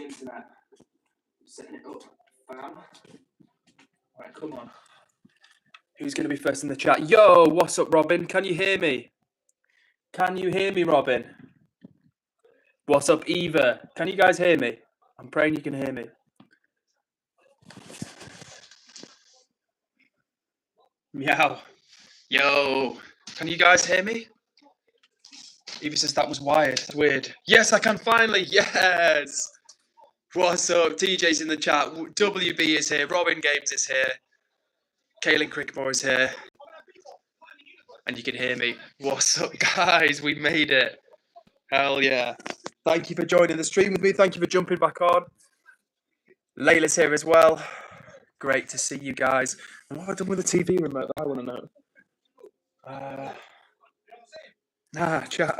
internet. I'm setting it up, fam. Alright, come on. Who's going to be first in the chat? Yo, what's up, Robin? Can you hear me? Can you hear me, Robin? What's up, Eva? Can you guys hear me? I'm praying you can hear me. Meow. Yo, can you guys hear me? Eva says that was wired. That's weird. Yes, I can finally. Yes. What's up? TJ's in the chat. WB is here. Robin Games is here. Kaylin Crickmore is here. And you can hear me. What's up, guys? We made it. Hell yeah. Thank you for joining the stream with me. Thank you for jumping back on. Layla's here as well. Great to see you guys. And what have I done with the TV remote? I want to know. Chat.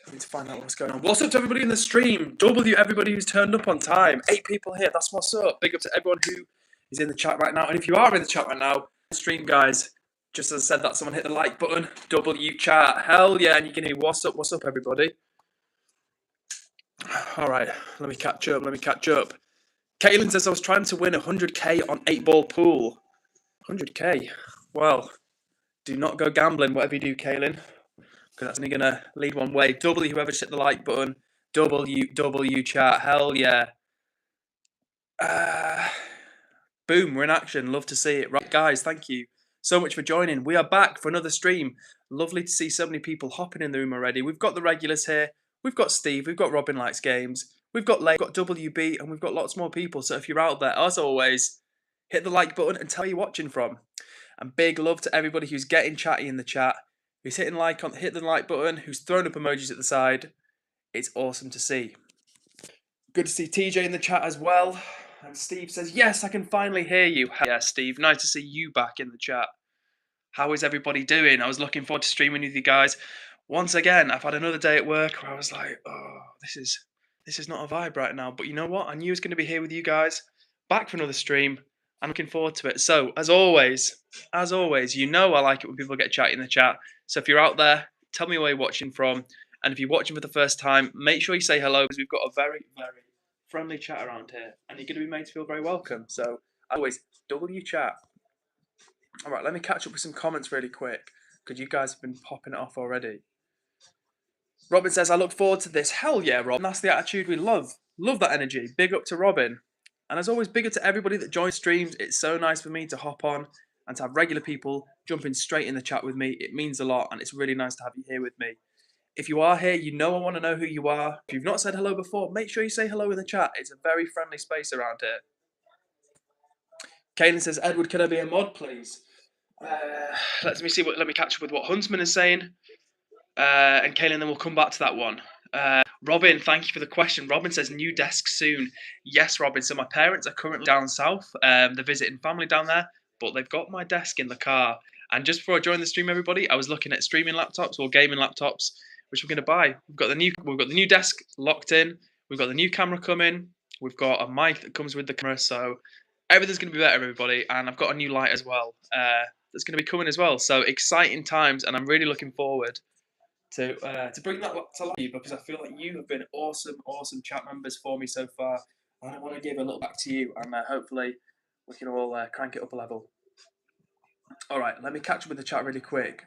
I need to find out what's going on. What's up to everybody in the stream? Everybody who's turned up on time. 8 people here. That's what's up. Big up to everyone who is in the chat right now. And if you are in the chat right now, stream guys, just as I said that, someone hit the like button. W chat. Hell yeah. And you can hear what's up everybody. All right. Let me catch up. Caitlin says I was trying to win 100k on 8-ball pool. 100k. Well, do not go gambling, whatever you do, Caitlin, because that's only going to lead one way. Whoever just hit the like button. W chat. Hell yeah. Boom, we're in action. Love to see it. Right, guys, thank you so much for joining. We are back for another stream. Lovely to see so many people hopping in the room already. We've got the regulars here. We've got Steve. We've got Robin Likes Games. We've got Lay. We've got WB. And we've got lots more people. So if you're out there, as always, hit the like button and tell where you're watching from. And big love to everybody who's getting chatty in the chat, who's hit the like button, who's thrown up emojis at the side. It's awesome to see. Good to see TJ in the chat as well. And Steve says, yes, I can finally hear you. Yeah, Steve, nice to see you back in the chat. How is everybody doing? I was looking forward to streaming with you guys. Once again, I've had another day at work where I was like, oh, this is not a vibe right now. But you know what? I knew I was going to be here with you guys, back for another stream. I'm looking forward to it. So, as always, you know I like it when people get chatty in the chat. So if you're out there, tell me where you're watching from. And if you're watching for the first time, make sure you say hello, because we've got a very, very friendly chat around here. And you're going to be made to feel very welcome. So, as always, W chat. All right, let me catch up with some comments really quick, because you guys have been popping it off already. Robin says, I look forward to this. Hell yeah, Robin. That's the attitude we love. Love that energy. Big up to Robin. And as always, big up to everybody that joins streams. It's so nice for me to hop on and to have regular people jumping straight in the chat with me. It means a lot, and it's really nice to have you here with me. If you are here, you know I want to know who you are. If you've not said hello before, make sure you say hello in the chat. It's a very friendly space around here. Kaylin says, Edward, can I be a mod, please? Let me catch up with what Huntsman is saying. And Kaylin, then we'll come back to that one. Robin, thank you for the question. Robin says, new desk soon. Yes, Robin. So my parents are currently down south. They're visiting family down there, but they've got my desk in the car. And just before I joined the stream, everybody, I was looking at streaming laptops or gaming laptops, which we're going to buy. We've got the new desk locked in. We've got the new camera coming. We've got a mic that comes with the camera. So everything's going to be better, everybody. And I've got a new light as well. That's going to be coming as well. So exciting times, and I'm really looking forward to bring that to life, because I feel like you have been awesome chat members for me so far. And I want to give a little back to you, and hopefully we can all crank it up a level. All right, let me catch up with the chat really quick.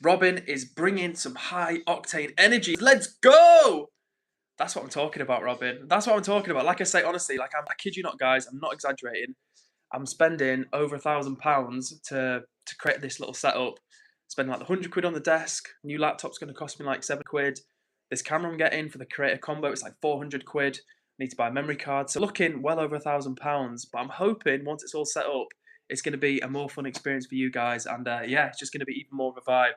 Robin is bringing some high octane energy. Let's go! That's what I'm talking about, Robin. That's what I'm talking about. Like I say, honestly, I kid you not, guys. I'm not exaggerating. I'm spending over £1,000 to create this little setup. Spending like £100 on the desk. New laptop's going to cost me like £7. This camera I'm getting for the creator combo, it's like £400. I need to buy a memory card. So looking well over £1,000. But I'm hoping once it's all set up, it's going to be a more fun experience for you guys. And yeah, it's just going to be even more of a vibe.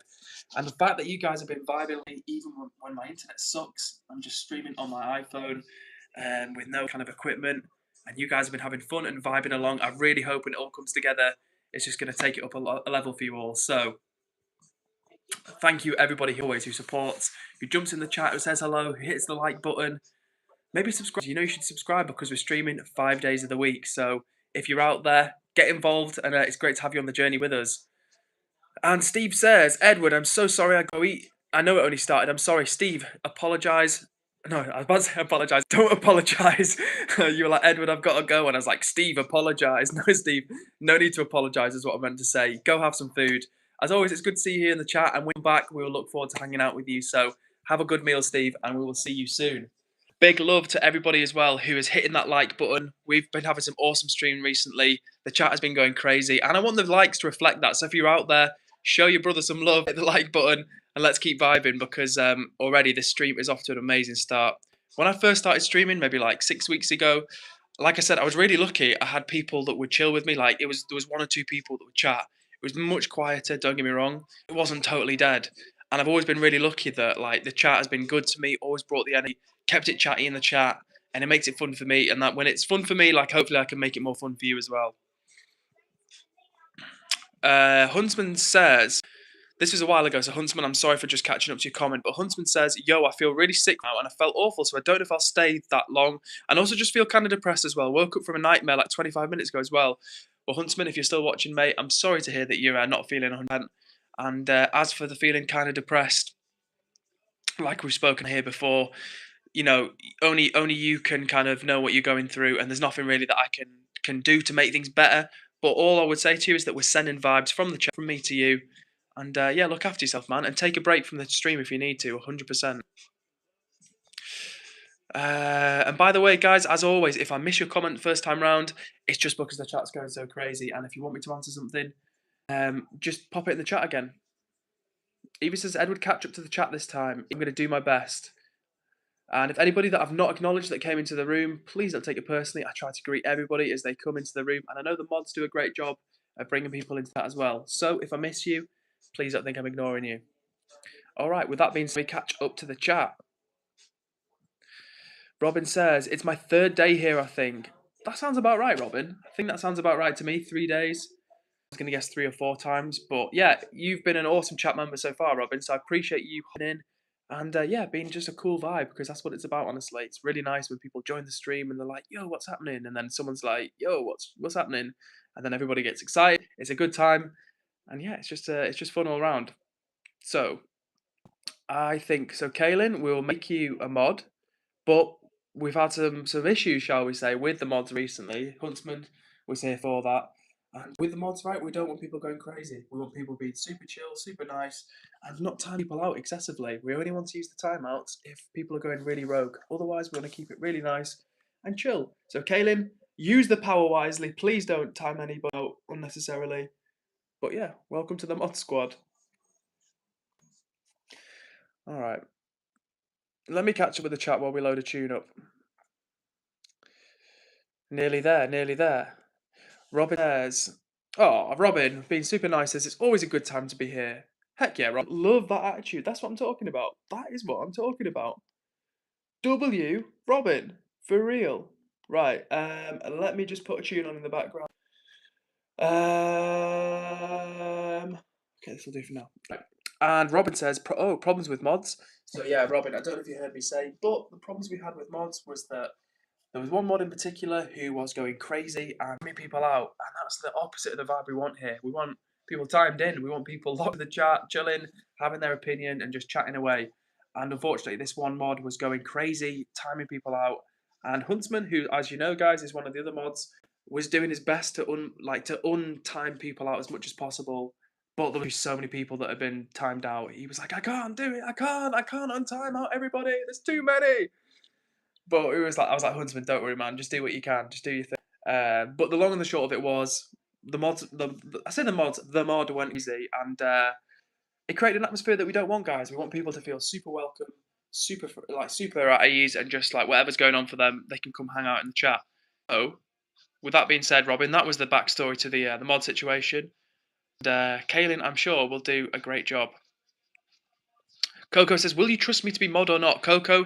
And the fact that you guys have been vibing even when my internet sucks, I'm just streaming on my iPhone with no kind of equipment. And you guys have been having fun and vibing along. I really hope when it all comes together, it's just going to take it up a level for you all. So thank you everybody who supports, who jumps in the chat, who says hello, who hits the like button. Maybe subscribe. You know you should subscribe, because we're streaming 5 days of the week. So if you're out there, get involved, and it's great to have you on the journey with us. And Steve says, Edward, I'm so sorry I go eat. I know it only started. I'm sorry, Steve. Apologise. No, I was about to say apologise. Don't apologise. You were like, Edward, I've got to go. And I was like, Steve, apologise. No, Steve, no need to apologise is what I meant to say. Go have some food. As always, it's good to see you here in the chat. And when we're back, we will look forward to hanging out with you. So have a good meal, Steve, and we will see you soon. Big love to everybody as well who is hitting that like button. We've been having some awesome stream recently. The chat has been going crazy. And I want the likes to reflect that. So if you're out there, show your brother some love, hit the like button, and let's keep vibing because already this stream is off to an amazing start. When I first started streaming, maybe like 6 weeks ago, like I said, I was really lucky. I had people that would chill with me. Like there was one or two people that would chat. It was much quieter. Don't get me wrong. It wasn't totally dead. And I've always been really lucky that like the chat has been good to me. Always brought the energy, kept it chatty in the chat, and it makes it fun for me. And that when it's fun for me, like hopefully I can make it more fun for you as well. Huntsman says, this was a while ago, so Huntsman, I'm sorry for just catching up to your comment, but Huntsman says, yo, I feel really sick now and I felt awful, so I don't know if I'll stay that long. And also just feel kind of depressed as well. Woke up from a nightmare like 25 minutes ago as well. Well, Huntsman, if you're still watching, mate, I'm sorry to hear that you're not feeling 100%. And as for the feeling kind of depressed, like we've spoken here before, you know, only you can kind of know what you're going through, and there's nothing really that I can do to make things better. But all I would say to you is that we're sending vibes from the chat, from me to you, and yeah, look after yourself, man, and take a break from the stream if you need to, 100%. And by the way, guys, as always, if I miss your comment first time round, it's just because the chat's going so crazy. And if you want me to answer something, just pop it in the chat again. Evie says, Edward, catch up to the chat this time. I'm going to do my best. And if anybody that I've not acknowledged that came into the room, please don't take it personally. I try to greet everybody as they come into the room. And I know the mods do a great job of bringing people into that as well. So if I miss you, please don't think I'm ignoring you. All right, with that being said, we catch up to the chat. Robin says, it's my 3rd day here, I think. That sounds about right, Robin. I think that sounds about right to me, 3 days. I was going to guess 3 or 4 times. But yeah, you've been an awesome chat member so far, Robin. So I appreciate you coming in. And yeah, being just a cool vibe, because that's what it's about, honestly. It's really nice when people join the stream and they're like, yo, what's happening? And then someone's like, yo, what's happening? And then everybody gets excited. It's a good time. And yeah, it's just fun all around. So I think, so Kaylin, we'll make you a mod, but we've had some issues, shall we say, with the mods recently. Huntsman was here for that. And with the mods, right, we don't want people going crazy. We want people being super chill, super nice, and not time people out excessively. We only want to use the timeouts if people are going really rogue. Otherwise, we want to keep it really nice and chill. So, Kaylin, use the power wisely. Please don't time anybody out unnecessarily. But yeah, welcome to the mod squad. All right. Let me catch up with the chat while we load a tune up. Nearly there, nearly there. Robin says, oh, Robin, being super nice says, it's always a good time to be here. Heck yeah, Rob. Love that attitude. That's what I'm talking about. That is what I'm talking about. W, Robin, for real. Right, let me just put a tune on in the background. Okay, this will do for now. Right. And Robin says, problems with mods. So yeah, Robin, I don't know if you heard me say, but the problems we had with mods was that there was one mod in particular who was going crazy and many people out, and that's the opposite of the vibe we want here. We want people timed in. We want people locked in the chat, chilling, having their opinion, and just chatting away. And unfortunately, this one mod was going crazy, timing people out. And Huntsman, who, as you know, guys, is one of the other mods, was doing his best to untime people out as much as possible. But there were so many people that have been timed out. He was like, I can't do it. I can't untime out everybody. There's too many. But it was like, I was like, Huntsman, don't worry, man. Just do what you can. Just do your thing. But the long and the short of it was, the mod went easy, and it created an atmosphere that we don't want, guys. We want people to feel super welcome, super at ease, and just like whatever's going on for them, they can come hang out in the chat. So, with that being said, Robin, that was the backstory to the mod situation. And Kaylin, I'm sure, will do a great job. Coco says, will you trust me to be mod or not? Coco,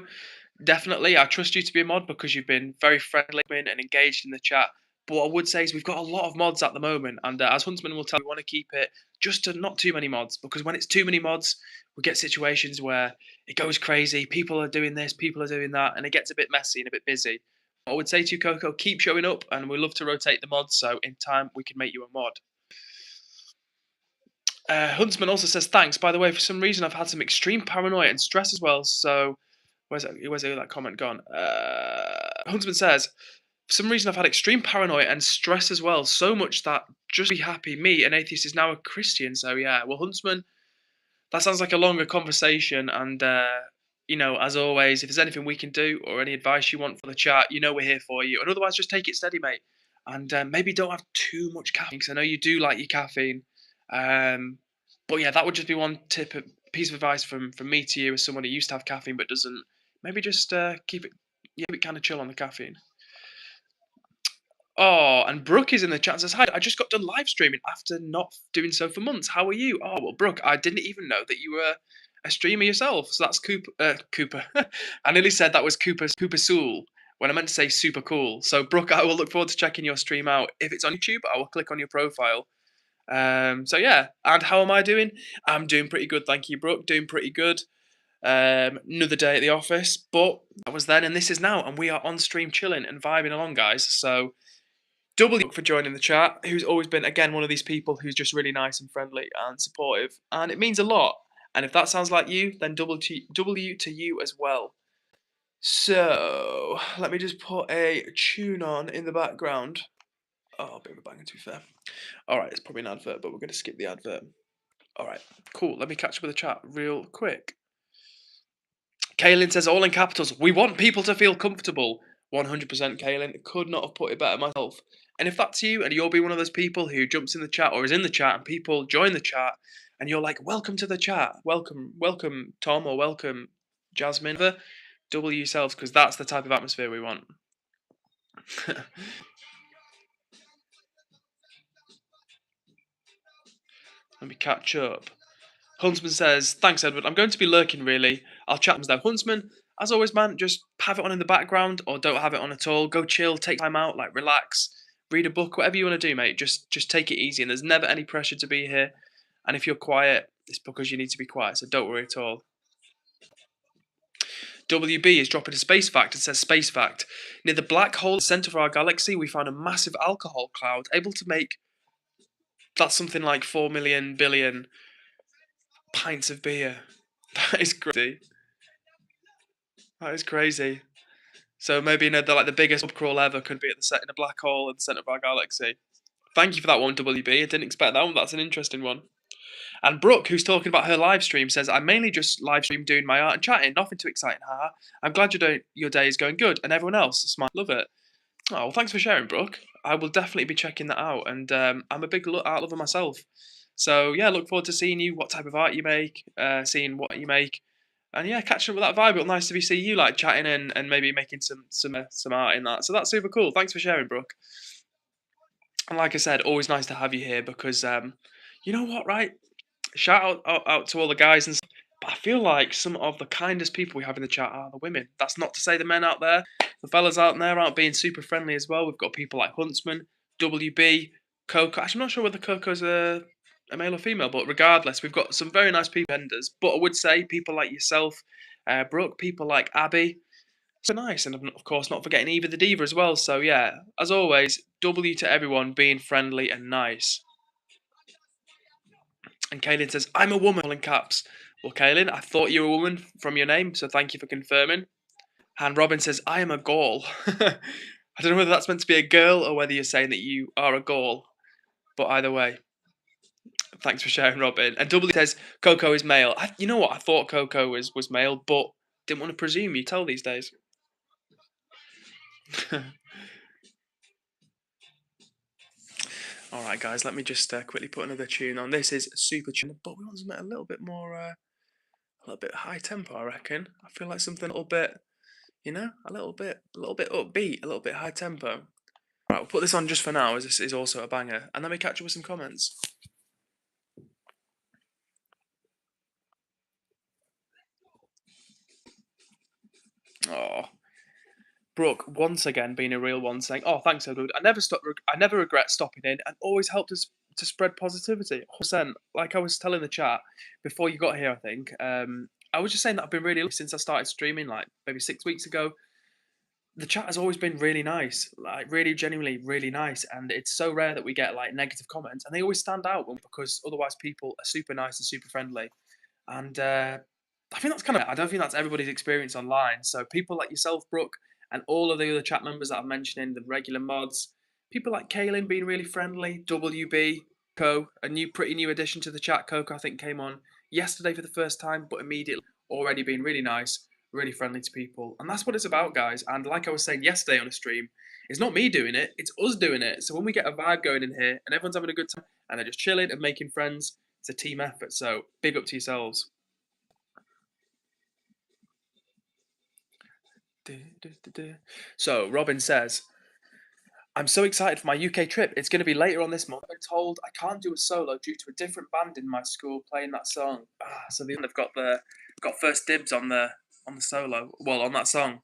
definitely, I trust you to be a mod because you've been very friendly and engaged in the chat. But what I would say is we've got a lot of mods at the moment, and as Huntsman will tell you, we want to keep it just to not too many mods, because when it's too many mods, we get situations where it goes crazy, people are doing this, people are doing that, and it gets a bit messy and a bit busy. I would say to you, Coco, keep showing up, and we love to rotate the mods, so in time we can make you a mod. Huntsman also says, thanks. By the way, for some reason, I've had some extreme paranoia and stress as well, so Where's that comment gone? Huntsman says, for some reason I've had extreme paranoia and stress as well, so much that just be happy. Me, an atheist, is now a Christian. So yeah, well, Huntsman, that sounds like a longer conversation. And as always, if there's anything we can do or any advice you want for the chat, we're here for you. And otherwise, just take it steady, mate. And maybe don't have too much caffeine, because I know you do like your caffeine. But yeah, that would just be one piece of advice from me to you as someone who used to have caffeine but doesn't. Maybe just keep it kind of chill on the caffeine. Oh, and Brooke is in the chat and says, "Hi, I just got done live streaming after not doing so for months. How are you?" Oh, well, Brooke, I didn't even know that you were a streamer yourself. So that's Cooper. Cooper. I nearly said that was Cooper Soul when I meant to say super cool. So, Brooke, I will look forward to checking your stream out. If it's on YouTube, I will click on your profile. So yeah, and how am I doing? I'm doing pretty good, thank you, Brooke. Doing pretty good. Another day at the office, but that was then and this is now, and we are on stream chilling and vibing along, guys. So double for joining the chat, who's always been, again, one of these people who's just really nice and friendly and supportive, and it means a lot. And if that sounds like you, then W to you as well. So let me just put a tune on in the background. Oh, a bit of a banger, to be fair. All right, it's probably an advert, but we're going to skip the advert. All right, cool. Let me catch up with the chat real quick. Kaylin says, all in capitals, we want people to feel comfortable. 100% Kaylin. Could not have put it better myself. And if that's you and you'll be one of those people who jumps in the chat or is in the chat and people join the chat and you're like, welcome to the chat. Welcome Tom, or welcome Jasmine. Double yourselves, because that's the type of atmosphere we want. Let me catch up. Huntsman says, thanks, Edward. I'm going to be lurking, really. I'll chat with them. Huntsman, as always, man, just have it on in the background or don't have it on at all. Go chill, take time out, like relax, read a book, whatever you want to do, mate. Just take it easy. And there's never any pressure to be here. And if you're quiet, it's because you need to be quiet. So don't worry at all. WB is dropping a space fact. It says, space fact. Near the black hole, the center of our galaxy, we found a massive alcohol cloud able to make, that's something like 4 million billion pints of beer. That is crazy. That is crazy. So maybe the biggest pub crawl ever could be in a black hole in the center of our galaxy. Thank you for that one, WB. I didn't expect that one. That's an interesting one. And Brooke, who's talking about her live stream, says, I mainly just live stream doing my art and chatting. Nothing too exciting, haha. I'm glad your day is going good. And everyone else, smile. Love it. Oh, well, thanks for sharing, Brooke. I will definitely be checking that out. And I'm a big art lover myself. So, yeah, look forward to seeing you, what type of art you make, seeing what you make. And yeah, catching up with that vibe. It'll nice to be seeing you like chatting and maybe making some art in that. So that's super cool. Thanks for sharing, Brooke. And like I said, always nice to have you here because you know what, right? Shout out to all the guys and stuff, but I feel like some of the kindest people we have in the chat are the women. That's not to say the men out there, the fellas out there aren't being super friendly as well. We've got people like Huntsman, WB, Coco. Actually, I'm not sure whether Coco's a male or female, but regardless, we've got some very nice people vendors. But I would say people like yourself, Brooke, people like Abby, so nice, and of course not forgetting Eva the Diva as well. So yeah, as always, W to everyone being friendly and nice. And Kaylin says, I'm a woman, all in caps. Well, Kaylin, I thought you were a woman from your name, so thank you for confirming. And Robin says, I am a Gaul. I don't know whether that's meant to be a girl or whether you're saying that you are a Gaul. But either way, thanks for sharing, Robin. And W says, Coco is male. You know what? I thought Coco was male, but didn't want to presume. You tell these days. All right, guys, let me just quickly put another tune on. This is super tune, but we want something a little bit more, a little bit high tempo, I reckon. I feel like something a little bit, a little bit upbeat, a little bit high tempo. Right, we'll put this on just for now, as this is also a banger, and then we catch up with some comments. Oh, Brooke once again being a real one, saying, "Oh, thanks, Edward. I never regret stopping in, and always helped us to spread positivity." 100%. Like I was telling the chat before you got here, I think. I was just saying that I've been really since I started streaming, like maybe 6 weeks ago. The chat has always been really nice, like really genuinely really nice, and it's so rare that we get like negative comments, and they always stand out because otherwise people are super nice and super friendly, and I think that's I don't think that's everybody's experience online. So people like yourself, Brooke, and all of the other chat members that I'm mentioning, the regular mods, people like Kaylin being really friendly, WB, a pretty new addition to the chat. Coco, I think, came on yesterday for the first time, but immediately already being really nice, really friendly to people. And that's what it's about, guys. And like I was saying yesterday on a stream, it's not me doing it, it's us doing it. So when we get a vibe going in here and everyone's having a good time and they're just chilling and making friends, it's a team effort. So big up to yourselves. So Robin says, I'm so excited for my UK trip. It's going to be later on this month. I'm told I can't do a solo due to a different band in my school playing that song. So they've got first dibs on the solo. Well, on that song.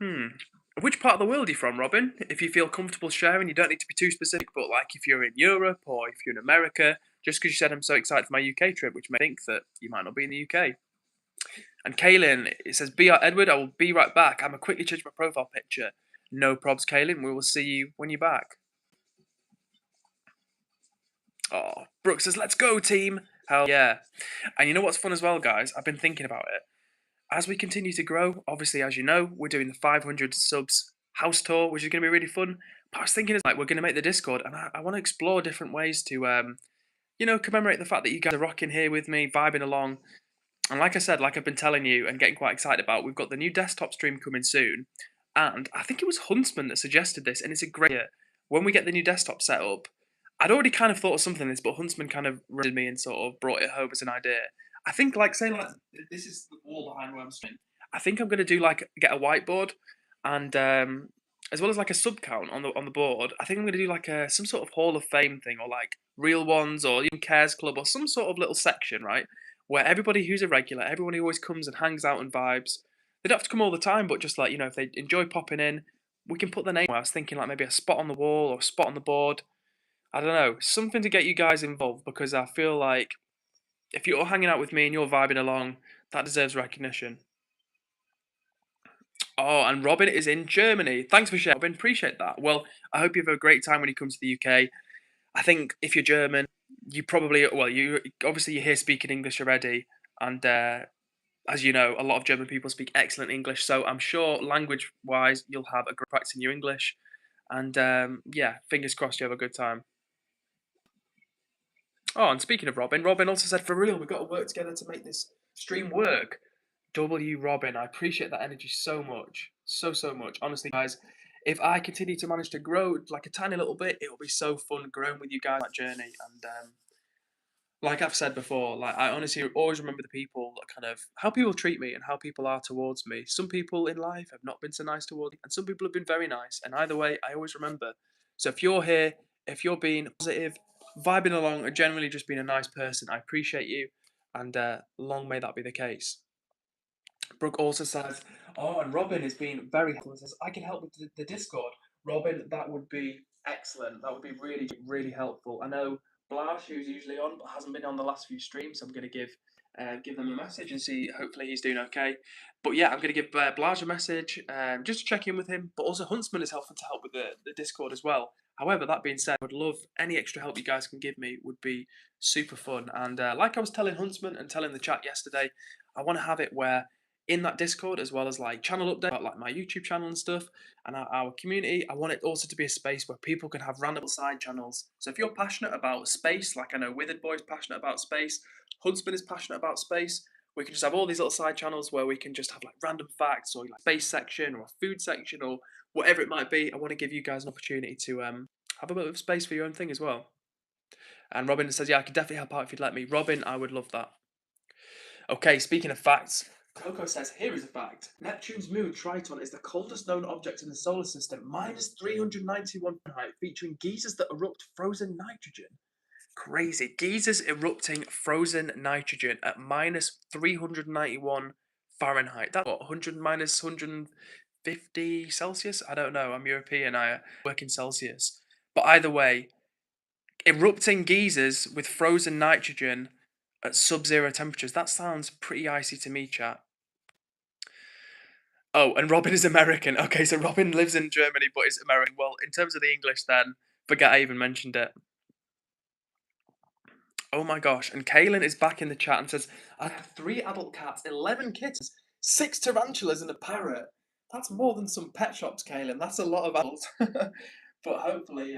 Hmm. Which part of the world are you from, Robin? If you feel comfortable sharing, you don't need to be too specific. But like if you're in Europe or if you're in America, just because you said I'm so excited for my UK trip, which may think that you might not be in the UK. And Kaylin, it says, BR Edward, I will be right back. I'm going to quickly change my profile picture. No probs, Kaylin. We will see you when you're back. Oh, Brooke says, let's go, team. Hell yeah. And you know what's fun as well, guys? I've been thinking about it. As we continue to grow, obviously, as you know, we're doing the 500 subs house tour, which is going to be really fun. But I was thinking, like, we're going to make the Discord, and I want to explore different ways to, commemorate the fact that you guys are rocking here with me, vibing along. And like I said, like I've been telling you and getting quite excited about, we've got the new desktop stream coming soon. And I think it was Huntsman that suggested this, and it's a great idea. When we get the new desktop set up, I'd already kind of thought of something like this, but Huntsman kind of read me and sort of brought it home as an idea. I think, like, say, like, this is the wall behind where I'm sitting. I think I'm going to do, like, get a whiteboard and, as well as, like, a sub count on the board, I think I'm going to do, like, some sort of Hall of Fame thing or, like, Real Ones or even Cares Club or some sort of little section, right? Where everybody who's a regular, everyone who always comes and hangs out and vibes, they don't have to come all the time, but just like, if they enjoy popping in, we can put their name. I was thinking like maybe a spot on the wall or a spot on the board. I don't know, something to get you guys involved because I feel like if you're hanging out with me and you're vibing along, that deserves recognition. Oh, and Robin is in Germany. Thanks for sharing, Robin. Appreciate that. Well, I hope you have a great time when you come to the UK. I think if you're German, you probably you obviously you're here speaking English already, and as you know, a lot of German people speak excellent English. So I'm sure language-wise, you'll have a great practice in your English, and yeah, fingers crossed you have a good time. Oh, and speaking of Robin, Robin also said, for real, we've got to work together to make this stream work. W Robin, I appreciate that energy so much. So much. Honestly, guys, if I continue to manage to grow like a tiny little bit, it'll be so fun growing with you guys on that journey. And like I've said before, like I honestly always remember the people that kind of how people treat me and how people are towards me. Some people in life have not been so nice towards me, and some people have been very nice. And either way, I always remember. So if you're here, if you're being positive, vibing along, or generally just being a nice person, I appreciate you, and long may that be the case. Brooke also says, "Oh, and Robin has been very helpful. And says I can help with the Discord. Robin, that would be excellent. That would be really helpful. I know Blash, who's usually on, but hasn't been on the last few streams. So I'm going to give them a message and see. Hopefully, he's doing okay. But yeah, I'm going to give Blash a message just to check in with him. But also, Huntsman is helping to help with the Discord as well. However, that being said, I would love any extra help you guys can give me. Would be super fun. And like I was telling Huntsman and telling the chat yesterday, I want to have it where in that Discord, as well as like channel update about like my YouTube channel and stuff, and our community. I want it also to be a space where people can have random side channels. So if you're passionate about space, like I know Withered Boy is passionate about space, Huntsman is passionate about space, we can just have all these little side channels where we can just have like random facts or like space section or a food section or whatever it might be. I want to give you guys an opportunity to have a bit of space for your own thing as well. And Robin says, yeah, I could definitely help out if you'd let me. Robin, I would love that. Okay, speaking of facts, Coco says, here is a fact. Neptune's moon, Triton, is the coldest known object in the solar system, minus 391 Fahrenheit, featuring geysers that erupt frozen nitrogen. Crazy. Geysers erupting frozen nitrogen at minus 391 Fahrenheit. That's what, 100 minus 150 Celsius? I don't know. I'm European. I work in Celsius. But either way, erupting geysers with frozen nitrogen at sub-zero temperatures. That sounds pretty icy to me, chat. Oh, and Robin is American. Okay, so Robin lives in Germany but is American. Well, in terms of the English then, forget I even mentioned it. Oh my gosh. And Kaylin is back in the chat and says, I have 3 adult cats, 11 kittens, 6 tarantulas, and a parrot. That's more than some pet shops, Kaylin. That's a lot of adults. But hopefully,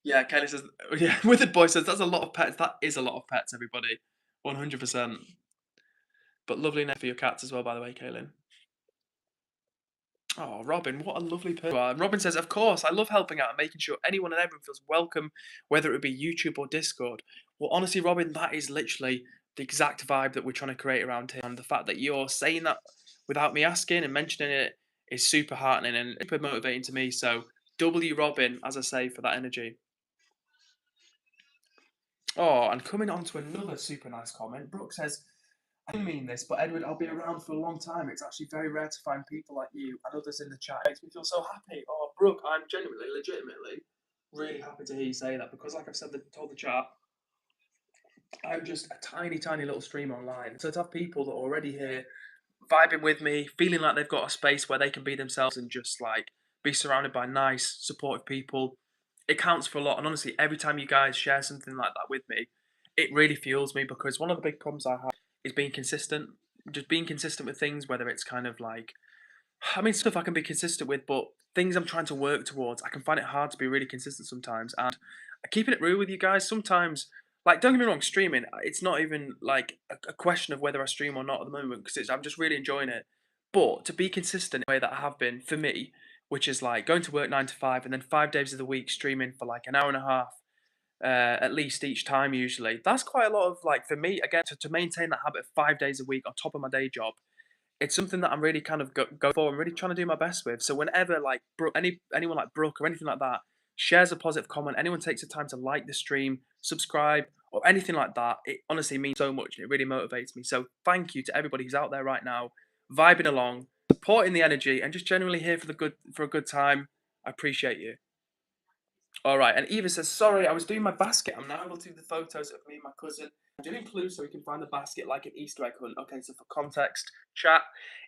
yeah, Kaylin says, yeah, Withered Boy says, that's a lot of pets. That is a lot of pets, everybody. 100%. But lovely name for your cats as well, by the way, Kaylin. Oh, Robin, what a lovely person you are. And Robin says, of course, I love helping out and making sure anyone and everyone feels welcome, whether it be YouTube or Discord. Well, honestly, Robin, that is literally the exact vibe that we're trying to create around here. And the fact that you're saying that without me asking and mentioning it is super heartening and super motivating to me. So, W Robin, as I say, for that energy. Oh, and coming on to another super nice comment, Brooke says, I do mean this, but Edward, I'll be around for a long time. It's actually very rare to find people like you and others in the chat. It makes me feel so happy. Oh, Brooke, I'm genuinely, legitimately, really happy to hear you say that because, like I've said, told the chat, I'm just a tiny, tiny little stream online. So to have people that are already here, vibing with me, feeling like they've got a space where they can be themselves and just like be surrounded by nice, supportive people, it counts for a lot. And honestly, every time you guys share something like that with me, it really fuels me because one of the big problems I have is being consistent. Just being consistent with things, whether it's kind of like, I mean, stuff I can be consistent with, but things I'm trying to work towards, I can find it hard to be really consistent sometimes. And keeping it real with you guys, sometimes, like, don't get me wrong, streaming, it's not even like a question of whether I stream or not at the moment because I'm just really enjoying it. But to be consistent in the way that I have been for me, which is like going to work 9 to 5 and then 5 days of the week streaming for like an hour and a half at least each time usually. That's quite a lot of like for me again to maintain that habit of 5 days a week on top of my day job. It's something that I'm really kind of go for. I'm really trying to do my best with. So whenever like anyone like Brooke or anything like that shares a positive comment, anyone takes the time to like the stream, subscribe, or anything like that, it honestly means so much and it really motivates me. So thank you to everybody who's out there right now, vibing along, supporting the energy, and just generally here for a good time. I appreciate you. All right, and Eva says, sorry, I was doing my basket. I'm now able to do the photos of me and my cousin. I'm doing clues so we can find the basket like an Easter egg hunt. Okay, so for context, chat,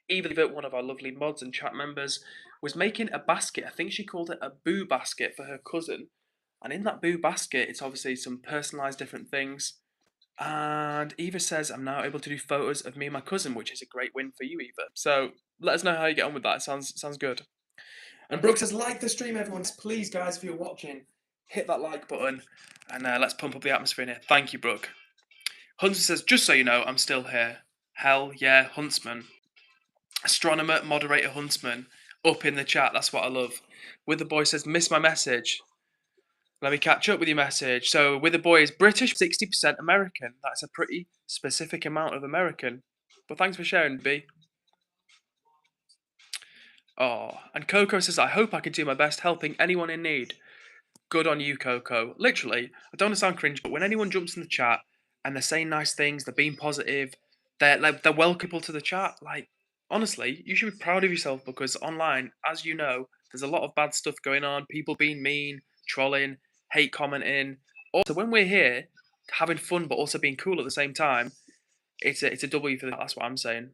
Eva, one of our lovely mods and chat members, was making a basket. I think she called it a boo basket for her cousin. And in that boo basket, it's obviously some personalised different things. And Eva says, I'm now able to do photos of me and my cousin, which is a great win for you, Eva. So let us know how you get on with that. It sounds good. And Brooke says, like the stream, everyone. Please, guys, if you're watching, hit that like button and let's pump up the atmosphere in here. Thank you, Brooke. Hunter says, just so you know, I'm still here. Hell yeah, Huntsman. Astronomer, moderator, Huntsman. Up in the chat. That's what I love. With the boy says, miss my message. Let me catch up with your message. So, with the boy is British, 60% American. That's a pretty specific amount of American. But thanks for sharing, B. Oh, and Coco says, I hope I can do my best helping anyone in need. Good on you, Coco. Literally, I don't want to sound cringe, but when anyone jumps in the chat and they're saying nice things, they're being positive, they're welcome people to the chat. Like, honestly, you should be proud of yourself because online, as you know, there's a lot of bad stuff going on. People being mean, trolling, hate commenting. Also, when we're here having fun but also being cool at the same time, it's a W for that. That's what I'm saying.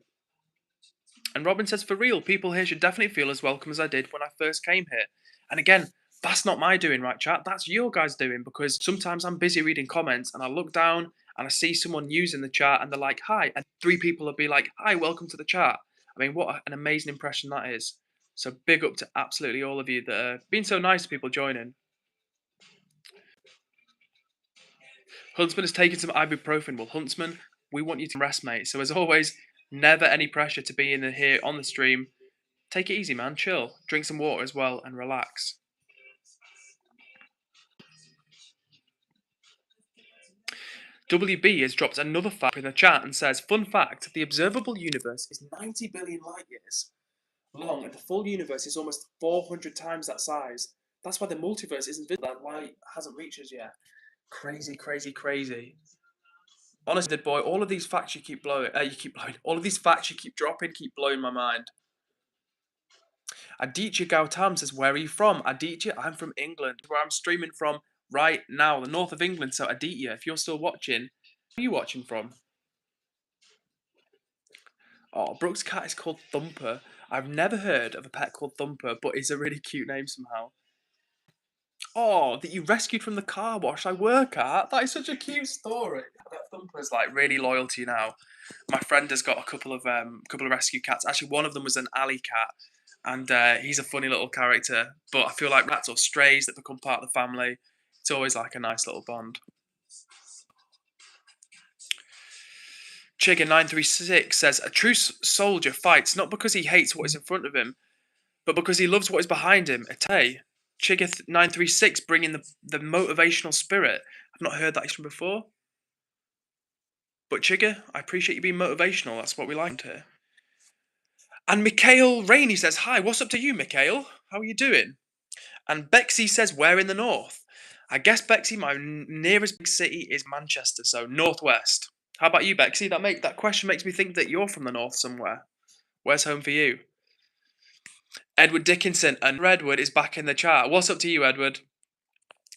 And Robin says, for real, people here should definitely feel as welcome as I did when I first came here. And again, that's not my doing, right, chat? That's your guys' doing because sometimes I'm busy reading comments and I look down and I see someone using the chat and they're like, hi. And 3 people will be like, hi, welcome to the chat. I mean, what an amazing impression that is. So big up to absolutely all of you that are being so nice to people joining. Huntsman has taken some ibuprofen. Well, Huntsman, we want you to rest, mate. So as always, never any pressure to be in here on the stream. Take it easy, man. Chill. Drink some water as well and relax. WB has dropped another fact in the chat and says, fun fact, the observable universe is 90 billion light years long and the full universe is almost 400 times that size. That's why the multiverse isn't visible. That light hasn't reached us yet. Crazy, crazy, crazy. Honestly, boy, all of these facts all of these facts you keep dropping keep blowing my mind. Aditya Gautam says, where are you from? Aditya, I'm from England, where I'm streaming from right now, the north of England. So Aditya, if you're still watching, where are you watching from? Oh, Brooke's cat is called Thumper. I've never heard of a pet called Thumper, but it's a really cute name somehow. Oh, that you rescued from the car wash I work at. That is such a cute story. That Thumper's like really loyal to you now. My friend has got a couple of rescue cats. Actually, one of them was an alley cat, and he's a funny little character. But I feel like rats or strays that become part of the family, it's always like a nice little bond. Chigga936 says a true soldier fights not because he hates what is in front of him, but because he loves what is behind him. Ate. Chigga936 bringing the motivational spirit. I've not heard that expression before. But Chigga, I appreciate you being motivational. That's what we like here. And Mikhail Rainey says, hi, what's up to you, Mikhail? How are you doing? And Bexy says, where in the north? I guess, Bexy, my nearest big city is Manchester, so northwest. How about you, Bexy? That question makes me think that you're from the north somewhere. Where's home for you? Edward Dickinson and Edward is back in the chat. What's up to you, Edward?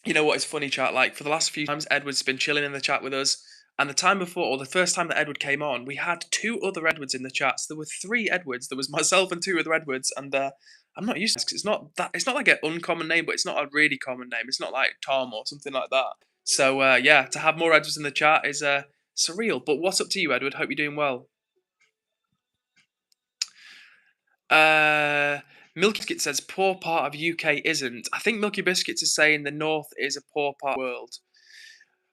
You know what is funny, chat? Like, for the last few times, Edward's been chilling in the chat with us. And the time before, or the first time that Edward came on, we had 2 other Edwards in the chat. So there were 3 Edwards. There was myself and 2 other Edwards. And I'm not used to this because it's not like an uncommon name, but it's not a really common name. It's not like Tom or something like that. So yeah, to have more Edwards in the chat is surreal. But what's up to you, Edward? Hope you're doing well. Milky Biscuit says poor part of UK isn't. I think Milky Biscuits is saying the north is a poor part of the world.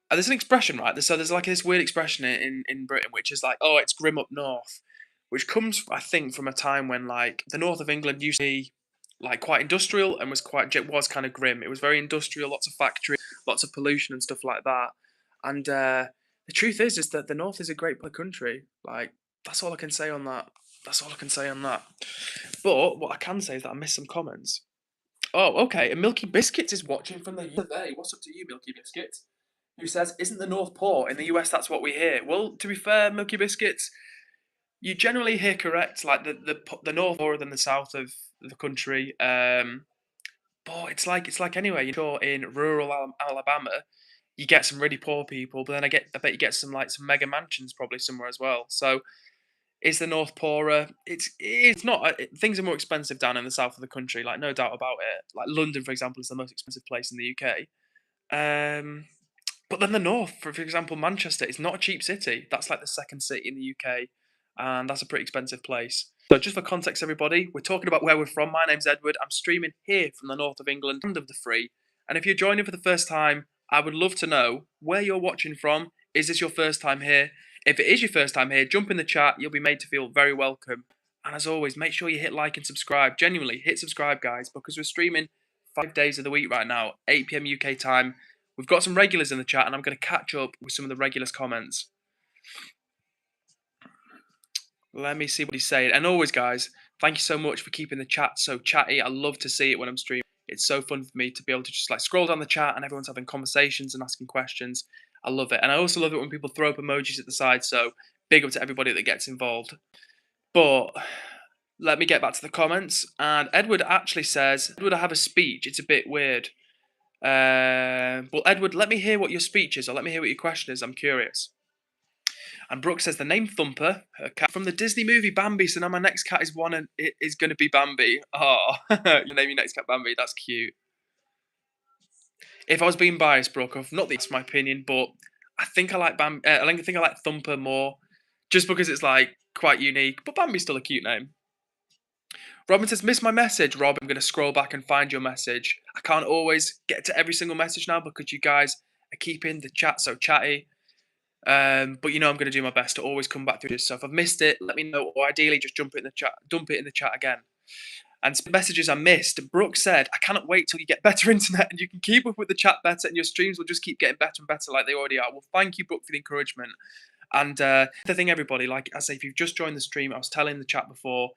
There's an expression, right? So there's like this weird expression in Britain, which is like, oh, it's grim up north, which comes, I think, from a time when like the north of England used to be like quite industrial and was kind of grim. It was very industrial, lots of factories, lots of pollution and stuff like that. And the truth is that the north is a great country. Like, that's all I can say on that. That's all I can say on that. But what I can say is that I missed some comments. Oh, okay. And Milky Biscuits is watching from the UK. What's up to you, Milky Biscuits? Who says, isn't the North poor? In the US, that's what we hear. Well, to be fair, Milky Biscuits, you generally hear correct. Like, the North poorer than the South of the country. But it's like anyway, you're in rural Alabama, you get some really poor people, but then I bet you get some mega mansions probably somewhere as well. So is the North poorer? It's not. Things are more expensive down in the south of the country, like no doubt about it. Like London, for example, is the most expensive place in the UK. But then the North, for example, Manchester, is not a cheap city. That's like the second city in the UK, and that's a pretty expensive place. So just for context, everybody, we're talking about where we're from. My name's Edward. I'm streaming here from the north of England, land of the free. And if you're joining for the first time, I would love to know where you're watching from. Is this your first time here? If it is your first time here, jump in the chat. You'll be made to feel very welcome. And as always, make sure you hit like and subscribe. Genuinely, hit subscribe, guys, because we're streaming 5 days of the week right now, 8 p.m. UK time. We've got some regulars in the chat, and I'm going to catch up with some of the regulars' comments. Let me see what he's saying. And always, guys, thank you so much for keeping the chat so chatty. I love to see it when I'm streaming. It's so fun for me to be able to just scroll down the chat and everyone's having conversations and asking questions. I love it. And I also love it when people throw up emojis at the side. So big up to everybody that gets involved. But let me get back to the comments. And Edward actually says, Edward, I have a speech. It's a bit weird. Well, Edward, let me hear what your speech is, or let me hear what your question is. I'm curious. And Brooke says the name Thumper, her cat from the Disney movie Bambi. So now my next cat is one, and it is going to be Bambi. Oh, you name your next cat Bambi. That's cute. If I was being biased, Brooke, not that's my opinion, but I think I like Bambi. I think I like Thumper more, just because it's quite unique. But Bambi's still a cute name. Robin says, miss my message. Rob, I'm going to scroll back and find your message. I can't always get to every single message now because you guys are keeping the chat so chatty. But I'm going to do my best to always come back through this. So if I've missed it, let me know, or ideally just dump it in the chat again. And some messages I missed. Brooke said, I cannot wait till you get better internet and you can keep up with the chat better and your streams will just keep getting better and better like they already are. Well, thank you, Brooke, for the encouragement. And the thing, everybody, like I say, if you've just joined the stream, I was telling the chat before,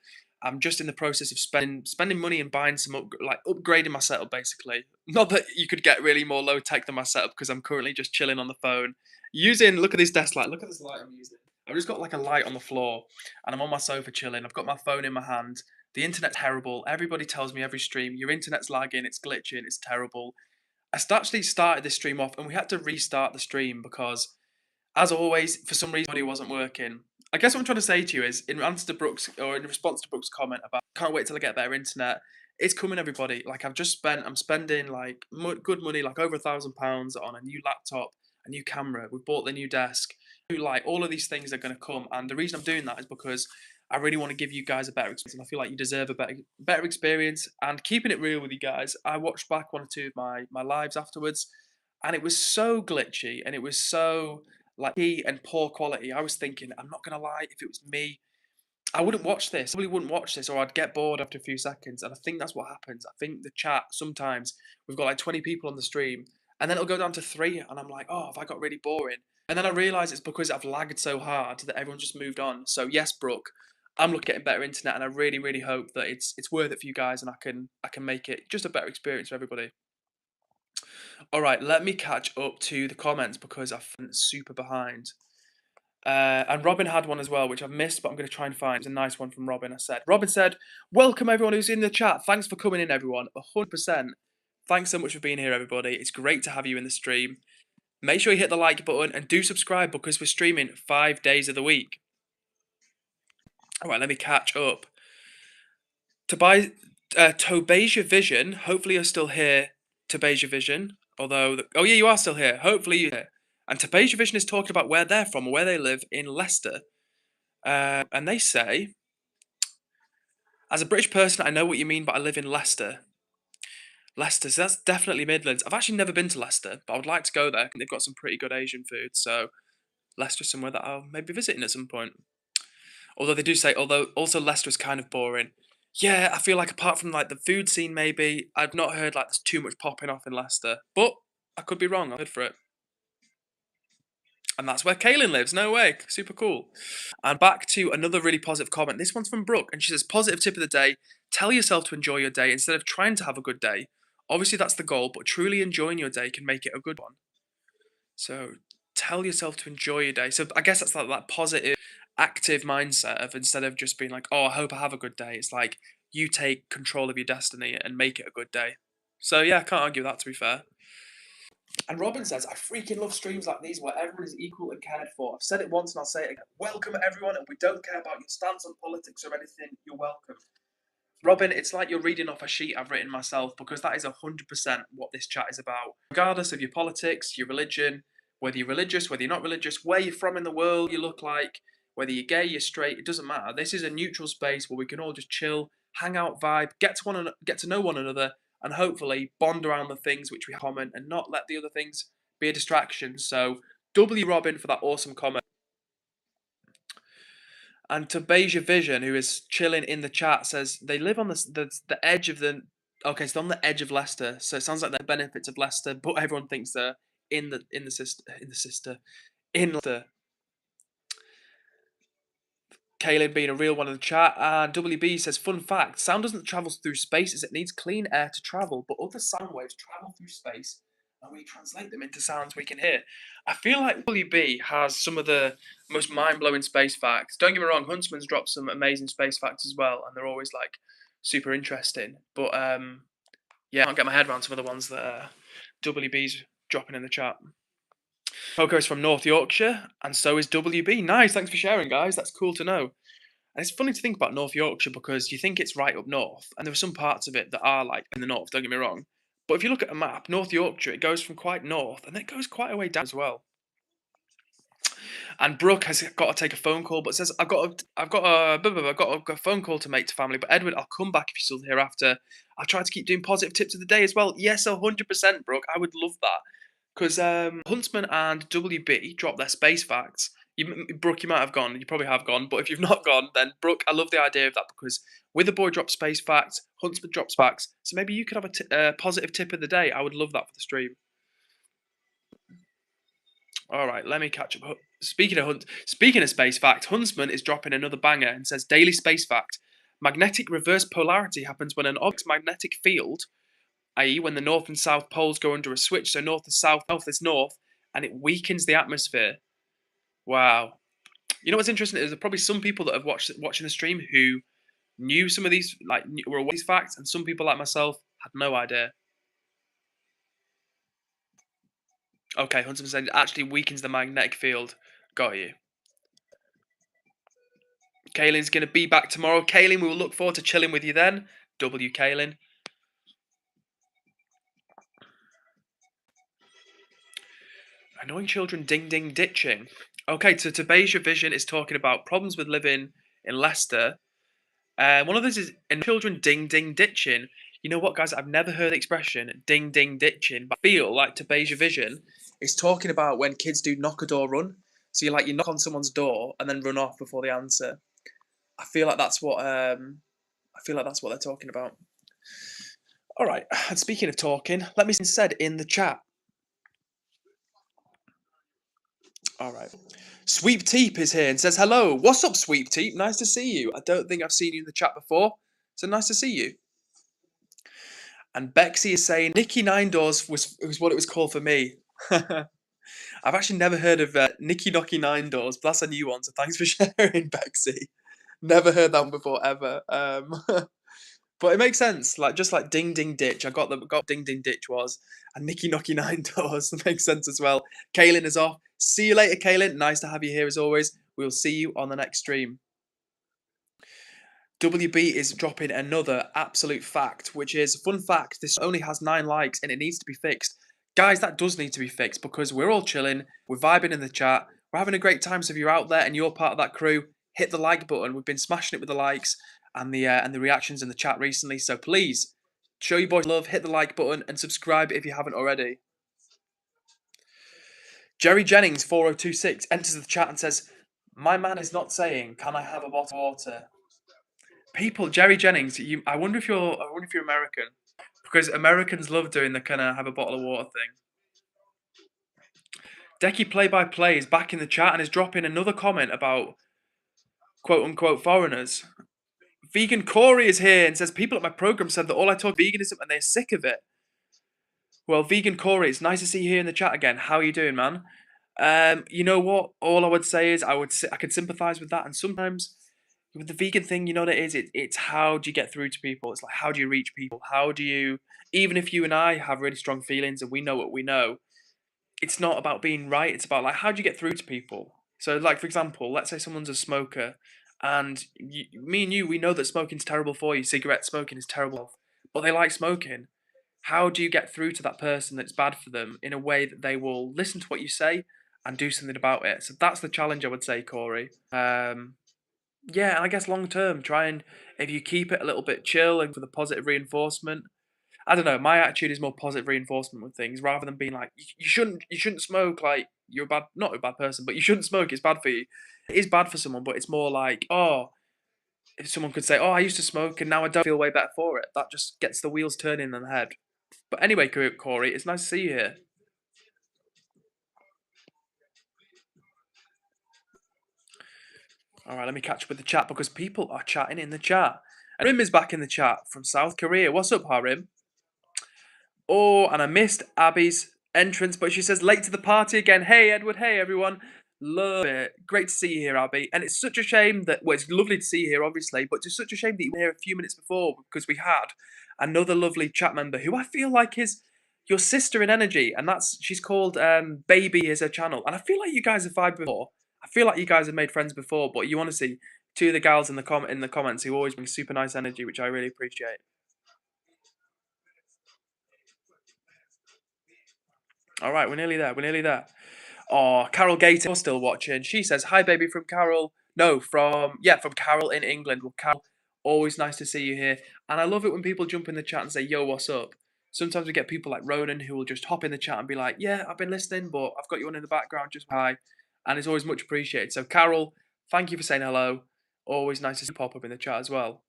I'm just in the process of spending money and buying some upgrading my setup, basically. Not that you could get really more low tech than my setup, because I'm currently just chilling on the phone look at this desk light. Look at this light I'm using. I've just got a light on the floor, and I'm on my sofa chilling. I've got my phone in my hand. The internet's terrible. Everybody tells me every stream, your internet's lagging, it's glitching, it's terrible. I actually started this stream off, and we had to restart the stream because, as always, for some reason, it wasn't working. I guess what I'm trying to say to you is, in response to Brooks' comment about can't wait till I get better internet, it's coming, everybody. Like I'm spending like good money, like over £1,000 on a new laptop, a new camera. We've bought the new desk. Like all of these things are going to come, and the reason I'm doing that is because I really want to give you guys a better experience, and I feel like you deserve a better experience. And keeping it real with you guys, I watched back one or two of my lives afterwards, and it was so glitchy, and it was so like and poor quality. I was thinking, I'm not gonna lie, if it was me, I wouldn't watch this. I probably wouldn't watch this, or I'd get bored after a few seconds. And I think that's what happens. I think the chat sometimes we've got like 20 people on the stream, and then it'll go down to three, and I'm like, oh, have I got really boring? And then I realise it's because I've lagged so hard that everyone just moved on. So yes, Brooke, I'm looking at better internet, and I really, really hope that it's worth it for you guys, and I can make it just a better experience for everybody. All right, let me catch up to the comments because I'm super behind. And Robin had one as well, which I've missed, but I'm going to try and find. It's a nice one from Robin. Robin said, welcome everyone who's in the chat. Thanks for coming in, everyone. 100%. Thanks so much for being here, everybody. It's great to have you in the stream. Make sure you hit the like button and do subscribe because we're streaming 5 days of the week. All right, let me catch up. Tobasia Vision, hopefully you're still here, Tobasia Vision. Although, oh yeah, you are still here. Hopefully you're here. And Tobasia Vision is talking about where they're from or where they live in Leicester. And they say, as a British person, I know what you mean, but I live in Leicester. Leicester, so that's definitely Midlands. I've actually never been to Leicester, but I would like to go there. I think they've got some pretty good Asian food, so Leicester's somewhere that I'll maybe visiting at some point. Although they do say, although also Leicester is kind of boring. Yeah, I feel like apart from like the food scene, maybe I've not heard like there's too much popping off in Leicester, but I could be wrong. I've heard for it. And that's where Kaylin lives. No way. Super cool. And back to another really positive comment. This one's from Brooke, and she says, positive tip of the day, tell yourself to enjoy your day instead of trying to have a good day. Obviously, that's the goal, but truly enjoying your day can make it a good one. So tell yourself to enjoy your day. So I guess that's like that positive, active mindset of instead of just being like, oh, I hope I have a good day. It's like you take control of your destiny and make it a good day. So yeah, I can't argue that, to be fair. And Robin says, I freaking love streams like these where everyone is equal and cared for. I've said it once and I'll say it again. Welcome everyone, and we don't care about your stance on politics or anything. You're welcome. Robin, it's like you're reading off a sheet I've written myself because that is 100% what this chat is about. Regardless of your politics, your religion, whether you're religious, whether you're not religious, where you're from in the world, you look like, whether you're gay, you're straight, it doesn't matter. This is a neutral space where we can all just chill, hang out, vibe, get to know one another, and hopefully bond around the things which we comment and not let the other things be a distraction. So, W Robin for that awesome comment. And to Beja Vision, who is chilling in the chat, says they live on the edge of the. Okay, so on the edge of Leicester. So it sounds like the benefits of Leicester, but everyone thinks they're in Leicester. Caleb being a real one in the chat, and WB says, fun fact, sound doesn't travel through space as it needs clean air to travel, but other sound waves travel through space and we translate them into sounds we can hear. I feel like WB has some of the most mind-blowing space facts. Don't get me wrong, Huntsman's dropped some amazing space facts as well, and they're always like super interesting. But yeah, I can't get my head around some of the ones that WB's dropping in the chat. Coco's from North Yorkshire, and so is WB. Nice, thanks for sharing, guys. That's cool to know. And it's funny to think about North Yorkshire because you think it's right up north, and there are some parts of it that are like in the north, don't get me wrong. But if you look at a map, North Yorkshire, it goes from quite north, and it goes quite a way down as well. And Brooke has got to take a phone call, but says, I've got a phone call to make to family. But Edward, I'll come back if you're still here after. I'll try to keep doing positive tips of the day as well. Yes, 100%, Brooke. I would love that. Because Huntsman and WB dropped their space facts. Brooke, you might have gone. You probably have gone. But if you've not gone, then Brooke, I love the idea of that because with the boy drop space facts, Huntsman drops facts. So maybe you could have a positive tip of the day. I would love that for the stream. All right, let me catch up. Speaking of space fact, Huntsman is dropping another banger and says daily space fact: magnetic reverse polarity happens when an object's magnetic field, i.e., when the north and south poles go under a switch, so north is south is north, and it weakens the atmosphere. Wow. You know what's interesting is there are probably some people that have watching the stream who knew some of these, like were aware of these facts, and some people like myself had no idea. Okay, Huntsman said it actually weakens the magnetic field. Got you. Kaylin's going to be back tomorrow. Kaylin, we will look forward to chilling with you then. W. Kaylin. Annoying children ding ding ditching. Okay, so Tabasia Vision is talking about problems with living in Leicester. One of those is and children ding ding ditching. You know what, guys? I've never heard the expression ding ding ditching, but I feel like Tabasia Vision is talking about when kids do knock a door run. So you knock on someone's door and then run off before they answer. I feel like that's what they're talking about. All right. And speaking of talking, let me instead in the chat. All right. Sweep Teep is here and says hello. What's up, Sweep Teep? Nice to see you. I don't think I've seen you in the chat before, so nice to see you. And Bexy is saying Nikki Nine Doors was what it was called for me. I've actually never heard of Nikki Knocky Nine Doors, but that's a new one. So thanks for sharing, Bexy. Never heard that one before ever. But it makes sense. Just like Ding Ding Ditch, I got Ding Ding Ditch was, and Nikki Knocky Nine Doors. It makes sense as well. Kaylin is off. See you later, Kaylin. Nice to have you here as always. We'll see you on the next stream. WB is dropping another absolute fact, which is fun fact. This only has 9 likes and it needs to be fixed. Guys, that does need to be fixed because we're all chilling, we're vibing in the chat, we're having a great time. So if you're out there and you're part of that crew, hit the like button. We've been smashing it with the likes and the reactions in the chat recently. So please show your boys love, hit the like button and subscribe if you haven't already. Jerry Jennings 4026 enters the chat and says, "My man is not saying, 'Can I have a bottle of water?'" People, Jerry Jennings, I wonder if you're American, because Americans love doing the kind of have a bottle of water thing. Decky Play by Play is back in the chat and is dropping another comment about quote unquote foreigners. Vegan Corey is here and says people at my program said that all I talk veganism and they're sick of it. Well, Vegan Corey, it's nice to see you here in the chat again. How are you doing, man? You know what? All I would say is I could sympathise with that, and sometimes with the vegan thing, you know what it is? It's how do you get through to people? It's like, how do you reach people? How do you, even if you and I have really strong feelings and we know what we know, it's not about being right. It's about how do you get through to people? So for example, let's say someone's a smoker and me and you, we know that smoking's terrible for you. Cigarette smoking is terrible, but they like smoking. How do you get through to that person that's bad for them in a way that they will listen to what you say and do something about it? So that's the challenge, I would say, Corey. Yeah, and I guess long term, if you keep it a little bit chill and for the positive reinforcement. I don't know. My attitude is more positive reinforcement with things rather than being like you shouldn't smoke. Like you're not a bad person, but you shouldn't smoke. It's bad for you. It is bad for someone, but it's more like if someone could say, I used to smoke and now I don't feel way better for it. That just gets the wheels turning in the head. But anyway, Corey, it's nice to see you here. All right, let me catch up with the chat because people are chatting in the chat. Harim is back in the chat from South Korea. What's up, Harim? Oh, and I missed Abby's entrance, but she says late to the party again. Hey, Edward. Hey, everyone. Love it. Great to see you here, Abby. And it's such a shame that, it's lovely to see you here, obviously, but it's such a shame that you were here a few minutes before because we had another lovely chat member who I feel like is your sister in energy, and she's called Baby is her channel. And I feel like you guys have vibed before. I feel like you guys have made friends before, but you want to see two of the gals in the comments who always bring super nice energy, which I really appreciate. All right, we're nearly there. We're nearly there. Oh, Carol Gator still watching. She says, "Hi, baby," from Carol. No, from Carol in England. Well, Carol, always nice to see you here. And I love it when people jump in the chat and say, "Yo, what's up?" Sometimes we get people like Ronan who will just hop in the chat and be like, "Yeah, I've been listening, but I've got you on in the background, just hi." And it's always much appreciated. So, Carol, thank you for saying hello. Always nice to see you pop up in the chat as well.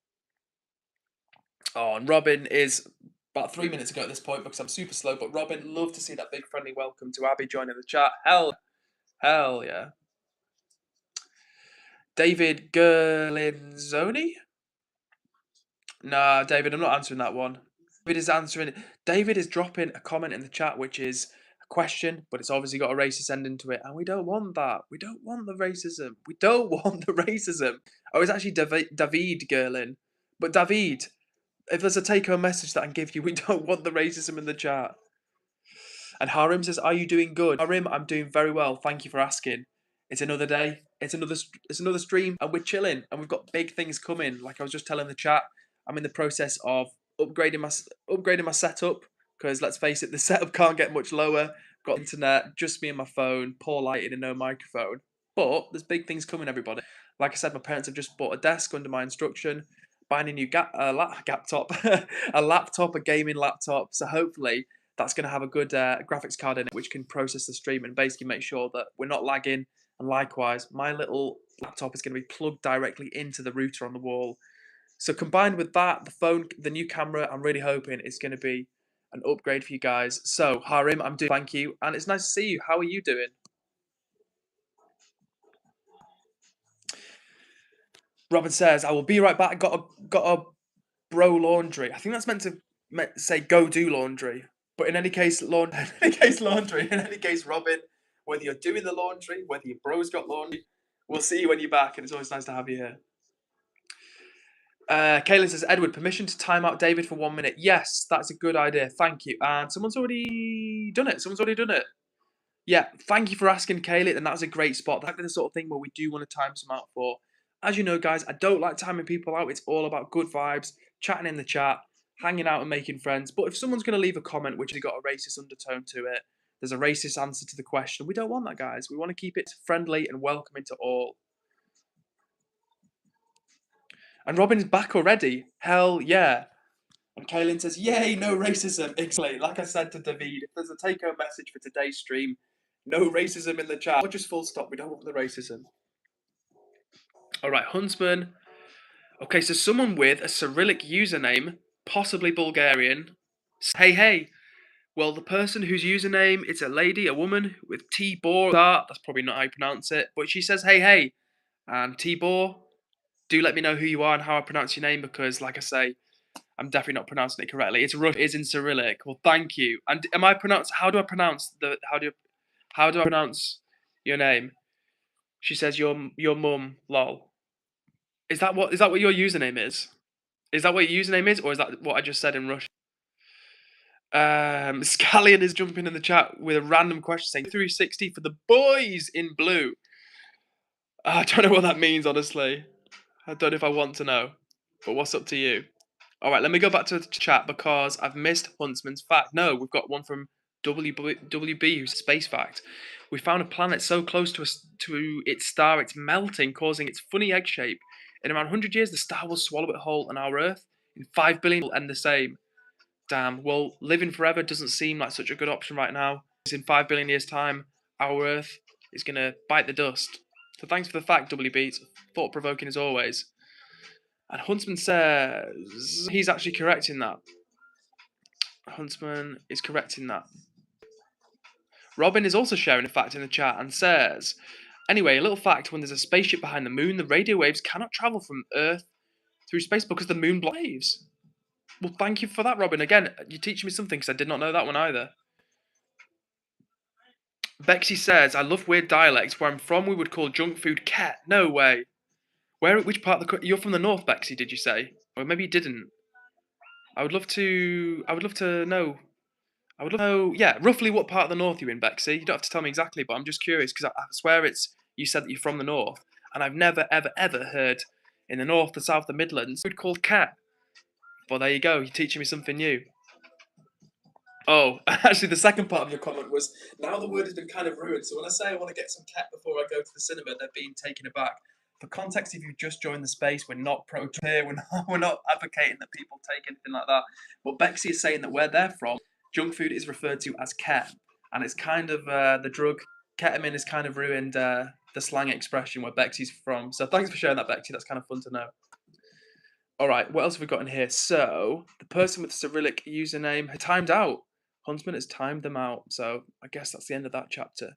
Oh, and Robin is about 3 minutes ago at this point because I'm super slow. But Robin, love to see that big friendly welcome to Abby joining the chat. Hell yeah. David Gerlinzoni? Nah, David, I'm not answering that one. David is dropping a comment in the chat, which is a question, but it's obviously got a racist ending to it, and we don't want that. We don't want the racism. We don't want the racism. Oh, it's actually David Gerlin. But David, if there's a take-home message that I can give you, we don't want the racism in the chat. And Harim says, "Are you doing good?" Harim, I'm doing very well. Thank you for asking. It's another day. It's another stream, and we're chilling. And we've got big things coming. Like I was just telling the chat, I'm in the process of upgrading my setup because let's face it, the setup can't get much lower. got internet, just me and my phone, poor lighting and no microphone. But there's big things coming, everybody. Like I said, my parents have just bought a desk under my instruction, buying a new laptop, a laptop, a gaming laptop. So hopefully that's going to have a good graphics card in it, which can process the stream and basically make sure that we're not lagging. And likewise, my little laptop is going to be plugged directly into the router on the wall. So combined with that, the phone, the new camera, I'm really hoping it's going to be an upgrade for you guys. So Harim, I'm doing thank you, and it's nice to see you. How are you doing? Robin says, "I will be right back. Got a bro laundry. I think that's meant to say go do laundry. But in any case, laundry. In any case, Robin, whether you're doing the laundry, whether your bro's got laundry, we'll see you when you're back, and it's always nice to have you here." Kaylin says, Edward, permission to time out David for 1 minute. Yes, that's a good idea. Thank you. And someone's already done it. Yeah, thank you for asking, Kaylin, and that's a great spot. That's the sort of thing where we do want to time some out for. As you know, guys, I don't like timing people out. It's all about good vibes, chatting in the chat, hanging out and making friends. But if someone's going to leave a comment which has got a racist undertone to it, there's a racist answer to the question, we don't want that, guys. We want to keep it friendly and welcoming to all. And Robin's back already. Hell yeah. And Kaylin says, yay, no racism. Exactly. Like I said to David, if there's a take-home message for today's stream, no racism in the chat. Or just full stop. We don't want the racism. All right, Huntsman. Okay, so someone with a Cyrillic username, possibly Bulgarian. Hey. Well, the person whose username, it's a lady, a woman with Tibor. That's probably not how you pronounce it. But she says, hey. And Tibor, do let me know who you are and how I pronounce your name, because, like I say, I'm definitely not pronouncing it correctly. It is in Cyrillic. Well, thank you. And how do I pronounce your name? She says your mum, lol. Is that what your username is? Is that what your username is, or is that what I just said in Russian? Scallion is jumping in the chat with a random question saying 360 for the boys in blue. I don't know what that means, honestly. I don't know if I want to know. But what's up to you? All right, let me go back to the chat because I've missed Huntsman's fact. No, we've got one from WB, who's space fact. We found a planet so close to its star, it's melting, causing its funny egg shape. In around 100 years, the star will swallow it whole, and our Earth, in 5 billion, will end the same. Damn, well, living forever doesn't seem like such a good option right now. In 5 billion years' time, our Earth is going to bite the dust. So thanks for the fact, WB. It's thought-provoking as always. And Huntsman says he's actually correct in that. Huntsman is correct in that. Robin is also sharing a fact in the chat and says, anyway, a little fact, when there's a spaceship behind the moon, the radio waves cannot travel from Earth through space because the moon blocks waves. Well, thank you for that, Robin. Again, you're teaching me something because I did not know that one either. Bexy says, I love weird dialects. Where I'm from, we would call junk food ket. No way. Which part of the... You're from the north, Bexy, did you say? Or maybe you didn't. I would love to know. Yeah, roughly what part of the north you're in, Bexy. You don't have to tell me exactly, but I'm just curious because I swear you said that you're from the north, and I've never, ever, ever heard in the north, the south, the Midlands, food called cat. Well, there you go. You're teaching me something new. Oh, actually, the second part of your comment was, now the word has been kind of ruined, so when I say I want to get some cat before I go to the cinema, they're being taken aback. For context, if you've just joined the space, we're not pro here, we're not advocating that people take anything like that. But Bexy is saying that where they're from, junk food is referred to as ket, and it's kind of the drug ketamine has kind of ruined the slang expression where Bexy's from. So thanks for sharing that, Bexy. That's kind of fun to know. All right, what else have we got in here? So the person with the Cyrillic username had timed out. Huntsman has timed them out. So I guess that's the end of that chapter.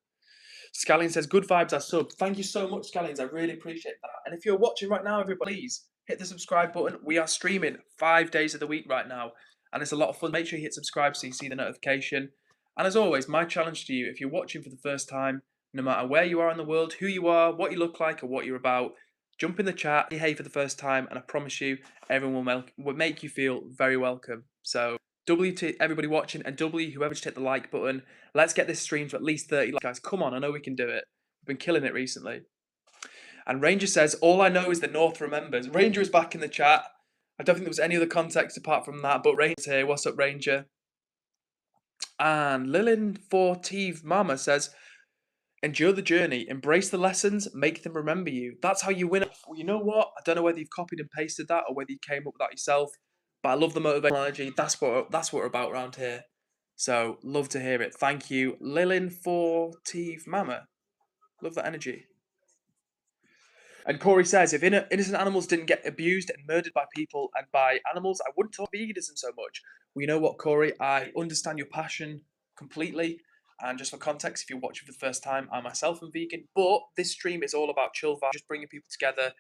Scallion says, good vibes, I sub. Thank you so much, Scallions. I really appreciate that. And if you're watching right now, everybody, please hit the subscribe button. We are streaming 5 days of the week right now, and it's a lot of fun. Make sure you hit subscribe so you see the notification. And as always, my challenge to you, if you're watching for the first time, no matter where you are in the world, who you are, what you look like, or what you're about, jump in the chat, say hey for the first time, and I promise you, everyone will make you feel very welcome. So W to everybody watching, and W, whoever just hit the like button. Let's get this stream to at least 30 likes, guys. Come on, I know we can do it. We've been killing it recently. And Ranger says, all I know is that North remembers. Ranger is back in the chat. I don't think there was any other context apart from that, but Ranger's here. What's up, Ranger? And Lilin Fortive Mama says, endure the journey, embrace the lessons, make them remember you. That's how you win. Well, you know what? I don't know whether you've copied and pasted that or whether you came up with that yourself, but I love the motivational energy. That's what we're about around here. So love to hear it. Thank you, Lilin Fortive Mama. Love that energy. And Corey says, if innocent animals didn't get abused and murdered by people and by animals, I wouldn't talk veganism so much. Well, you know what, Corey? I understand your passion completely. And just for context, if you're watching for the first time, I myself am vegan. But this stream is all about chill vibes, just bringing people together,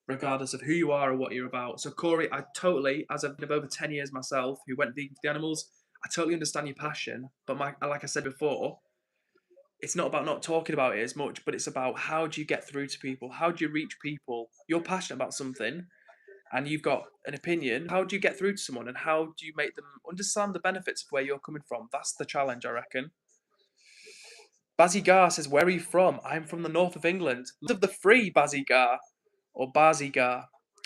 regardless of who you are or what you're about. So, Corey, I totally, as I've been over 10 years myself, who went vegan for the animals, I totally understand your passion. But like I said before, it's not about not talking about it as much, but it's about how do you get through to people? How do you reach people? You're passionate about something and you've got an opinion. How do you get through to someone and how do you make them understand the benefits of where you're coming from? That's the challenge, I reckon. Bazigar says, where are you from? I'm from the north of England. Land of the free, Bazigar. Or Bazigar.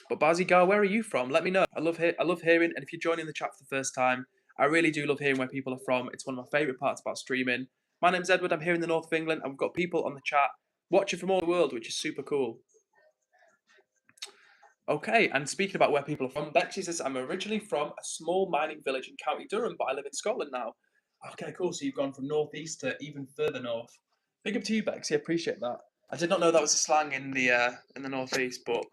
But Bazigar, where are you from? Let me know. I love hearing, and if you're joining the chat for the first time, I really do love hearing where people are from. It's one of my favourite parts about streaming. My name's Edward, I'm here in the north of England, and we've got people on the chat watching from all the world, which is super cool. Okay, and speaking about where people are from, Betsy says, I'm originally from a small mining village in County Durham, but I live in Scotland now. Okay, cool, so you've gone from northeast to even further north. Big up to you, Betsy, I appreciate that. I did not know that was a slang in the northeast, but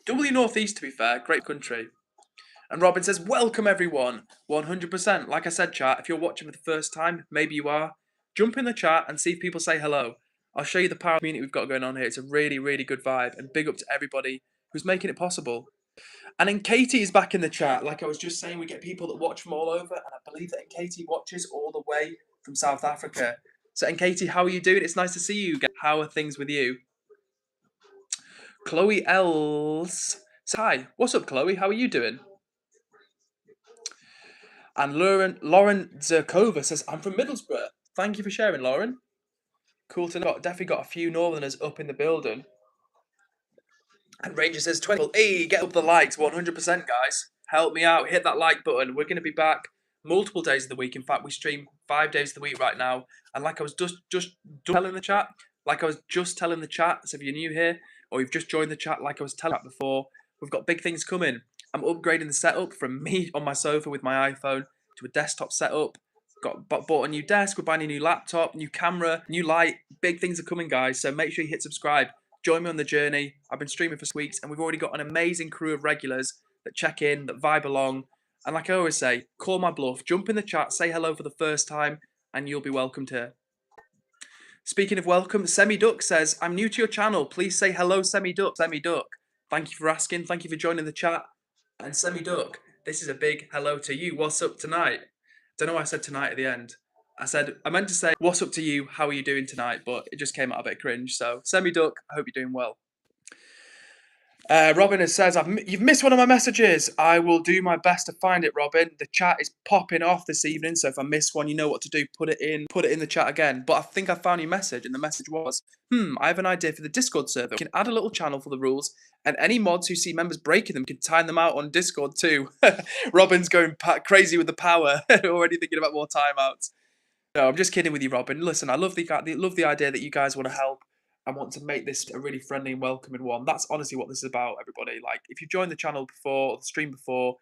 doubly northeast to be fair, great country. And Robin says, welcome everyone, 100%. Like I said, chat, if you're watching for the first time, maybe you are, jump in the chat and see if people say hello. I'll show you the power community we've got going on here. It's a really, really good vibe, and big up to everybody who's making it possible. And then Katie is back in the chat. Like I was just saying, we get people that watch from all over, and I believe that Katie watches all the way from South Africa. So, and Katie, how are you doing? It's nice to see you again. How are things with you? Chloe Els. Hi, what's up, Chloe? How are you doing? And Lauren Zerkova says, I'm from Middlesbrough. Thank you for sharing, Lauren. Cool to know. Definitely got a few Northerners up in the building. And Ranger says, 20. Hey, get up the likes, 100%, guys. Help me out. Hit that like button. We're going to be back multiple days of the week. In fact, we stream 5 days of the week right now. And like I was just telling the chat, so if you're new here or you've just joined the chat, like I was telling before, we've got big things coming. I'm upgrading the setup from me on my sofa with my iPhone to a desktop setup. Bought a new desk, we're buying a new laptop, new camera, new light. Big things are coming, guys. So make sure you hit subscribe. Join me on the journey. I've been streaming for weeks, and we've already got an amazing crew of regulars that check in, that vibe along. And like I always say, call my bluff, jump in the chat, say hello for the first time, and you'll be welcomed here. Speaking of welcome, Semi Duck says, I'm new to your channel. Please say hello, Semi Duck. Semi Duck, thank you for asking. Thank you for joining the chat. And Semi Duck, this is a big hello to you. What's up tonight? Don't know why I said tonight at the end. I meant to say, what's up to you? How are you doing tonight? But it just came out a bit cringe. So, Semi Duck, I hope you're doing well. Robin says, you've missed one of my messages. I will do my best to find it, Robin. The chat is popping off this evening, so if I miss one, you know what to do. Put it in the chat again. But I think I found your message, and the message was, I have an idea for the Discord server. We can add a little channel for the rules, and any mods who see members breaking them can time them out on Discord too. Robin's going crazy with the power, already thinking about more timeouts. No, I'm just kidding with you, Robin. Listen, I love the idea that you guys want to help. I want to make this a really friendly and welcoming one. That's honestly what this is about, everybody. Like, if you've joined the channel before, or the stream before,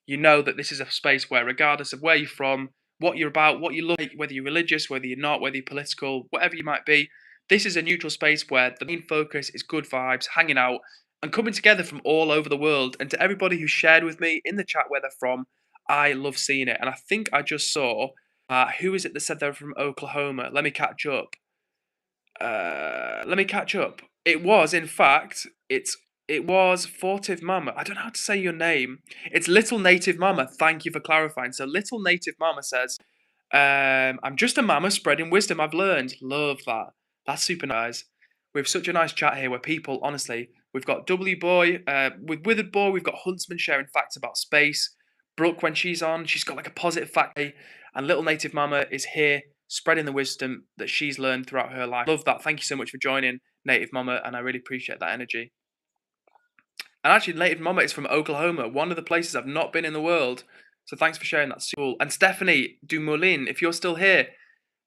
you know that this is a space where, regardless of where you're from, what you're about, what you like, whether you're religious, whether you're not, whether you're political, whatever you might be, this is a neutral space where the main focus is good vibes, hanging out, and coming together from all over the world. And to everybody who shared with me in the chat where they're from, I love seeing it. And I think I just saw, who is it that said they're from Oklahoma? Let me catch up. It was, in fact, it was Fortive Mama. I don't know how to say your name. It's Little Native Mama. Thank you for clarifying. So Little Native Mama says, I'm just a mama spreading wisdom I've learned. Love that. That's super nice. We have such a nice chat here where people, honestly, we've got W Boy, with Withered Boy, we've got Huntsman sharing facts about space. Brooke, when she's on, she's got like a positive fact. And Little Native Mama is here spreading the wisdom that she's learned throughout her life. Love that. Thank you so much for joining, Native Mama, and I really appreciate that energy. And actually, Native Mama is from Oklahoma, one of the places I've not been in the world. So thanks for sharing that. Cool. And Stephanie Dumoulin, if you're still here,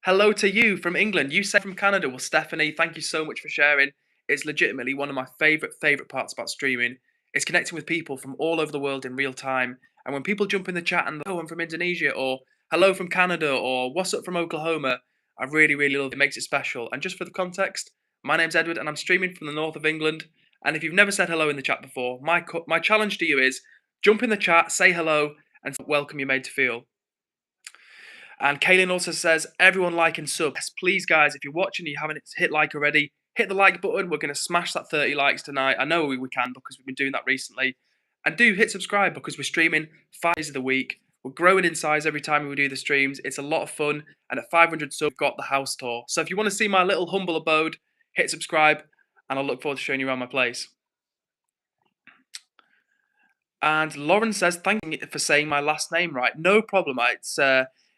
hello to you from England. You said from Canada. Well, Stephanie, thank you so much for sharing. It's legitimately one of my favorite parts about streaming. It's connecting with people from all over the world in real time. And when people jump in the chat and, oh, I'm from Indonesia, or hello from Canada, or what's up from Oklahoma, I really love it. It makes it special. And just for the context, my name's Edward and I'm streaming from the north of England. And if you've never said hello in the chat before, my challenge to you is jump in the chat, say hello, and welcome you're made to feel. And Kaylin also says, everyone like and sub. Yes, please, guys, if you're watching and you haven't hit like already, hit the like button. We're going to smash that 30 likes tonight. I know we can because we've been doing that recently. And do hit subscribe because we're streaming 5 days of the week. We're growing in size every time we do the streams. It's a lot of fun. And at 500 subs, we've got the house tour. So if you want to see my little humble abode, hit subscribe. And I'll look forward to showing you around my place. And Lauren says, thank you for saying my last name right. No problem. I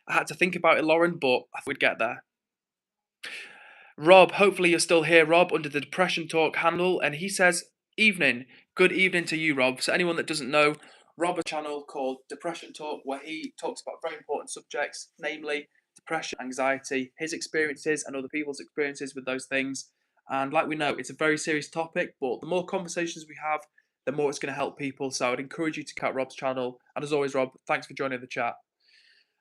had to think about it, Lauren, but I thought we'd get there. Rob, hopefully you're still here, Rob, under the Depression Talk handle. And he says, evening. Good evening to you, Rob. So anyone that doesn't know, Rob has a channel called Depression Talk where he talks about very important subjects, namely depression, anxiety, his experiences and other people's experiences with those things. And like we know, it's a very serious topic, but the more conversations we have, the more it's going to help people. So I would encourage you to check out Rob's channel. And as always, Rob, thanks for joining the chat.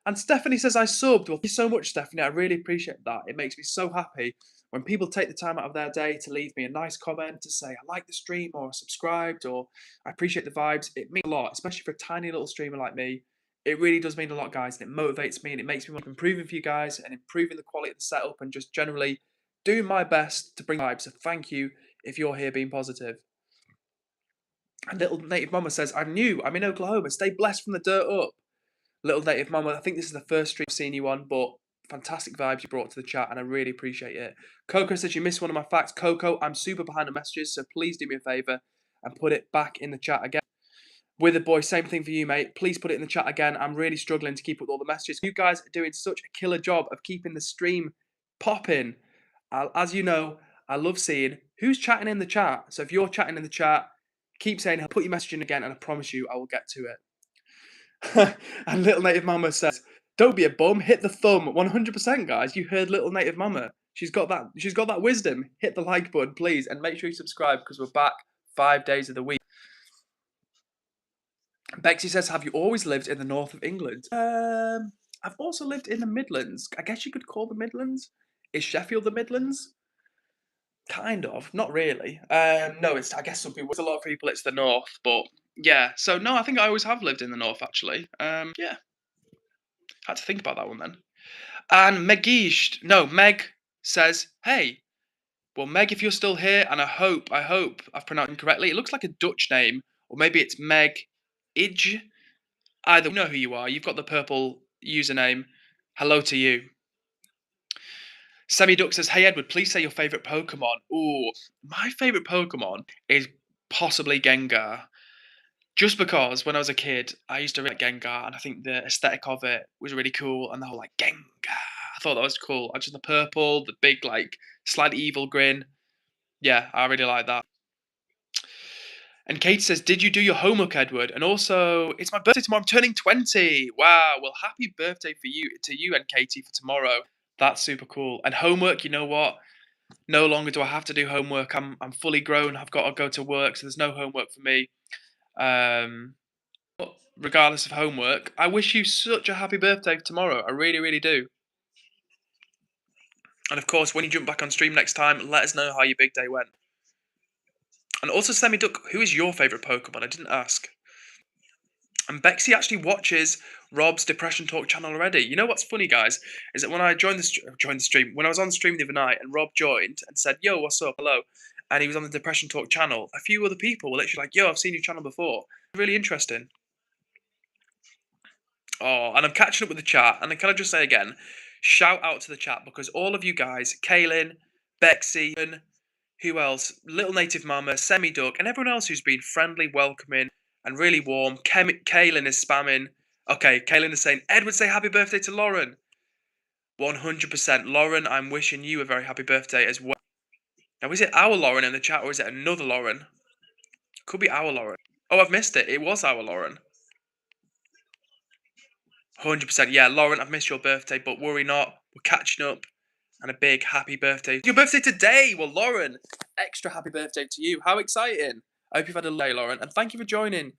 And Stephanie says, I subbed. Well, thank you so much, Stephanie. I really appreciate that. It makes me so happy when people take the time out of their day to leave me a nice comment, to say, I like the stream, or subscribed, or I appreciate the vibes. It means a lot, especially for a tiny little streamer like me. It really does mean a lot, guys, and it motivates me, and it makes me want to improve for you guys and improving the quality of the setup and just generally doing my best to bring vibes. So thank you if you're here being positive. And Little Native Mama says, I'm in Oklahoma. Stay blessed from the dirt up. Little Native Mama, I think this is the first stream I've seen you on, but fantastic vibes you brought to the chat, and I really appreciate it. Coco says you missed one of my facts. Coco, I'm super behind the messages, so please do me a favour and put it back in the chat again. With a boy, same thing for you, mate. Please put it in the chat again. I'm really struggling to keep up with all the messages. You guys are doing such a killer job of keeping the stream popping. As you know, I love seeing who's chatting in the chat. So if you're chatting in the chat, keep saying, put your message in again, and I promise you I will get to it. And Little Native Mama says, don't be a bum, hit the thumb. 100%, guys. You heard Little Native Mama. She's got that wisdom. Hit the like button, please, and make sure you subscribe because we're back 5 days of the week. Bexy says, have you always lived in the north of England? I've also lived in the Midlands. I guess you could call the Midlands. Is Sheffield the Midlands? Kind of, not really. No, I guess some people, with a lot of people, it's the north, but yeah. So no, I think I always have lived in the north, actually. Yeah. Had to think about that one then. And Meg says, hey, well, Meg, if you're still here, and I hope I've pronounced it correctly. It looks like a Dutch name, or maybe it's Meg Idge. Either know who you are. You've got the purple username. Hello to you. Semi Duck says, hey, Edward, please say your favourite Pokemon. Ooh, my favourite Pokemon is possibly Gengar. Just because when I was a kid, I used to read Gengar, and I think the aesthetic of it was really cool, and the whole, like, Gengar. I thought that was cool. Just the purple, the big, like, slightly evil grin. Yeah, I really like that. And Kate says, did you do your homework, Edward? And also, it's my birthday tomorrow. I'm turning 20. Wow. Well, happy birthday to you and Katie for tomorrow. That's super cool. And homework, you know what? No longer do I have to do homework. I'm fully grown. I've got to go to work, so there's no homework for me. But regardless of homework, I wish you such a happy birthday tomorrow. I really do. And of course, when you jump back on stream next time, let us know how your big day went. And also, Semi Duck, who is your favourite Pokemon? I didn't ask. And Bexy actually watches Rob's Depression Talk channel already. You know what's funny, guys, is that when I joined the stream, when I was on stream the other night, and Rob joined and said, "Yo, what's up? Hello," and he was on the Depression Talk channel. A few other people were literally like, "Yo, I've seen your channel before." Really interesting. Oh, and I'm catching up with the chat, and can I just say again, shout out to the chat because all of you guys, Kaylin, Bexy, and who else? Little Native Mama, Semi Duck, and everyone else who's been friendly, welcoming, and really warm. Kaylin is spamming. Okay, Kaylin is saying, Edward, say happy birthday to Lauren. 100%. Lauren, I'm wishing you a very happy birthday as well. Now, is it our Lauren in the chat or is it another Lauren? Could be our Lauren. Oh, I've missed it. It was our Lauren. 100%. Yeah, Lauren, I've missed your birthday, but worry not. We're catching up. And a big happy birthday. Your birthday today! Well, Lauren, extra happy birthday to you. How exciting. I hope you've had a day, Lauren. And thank you for joining.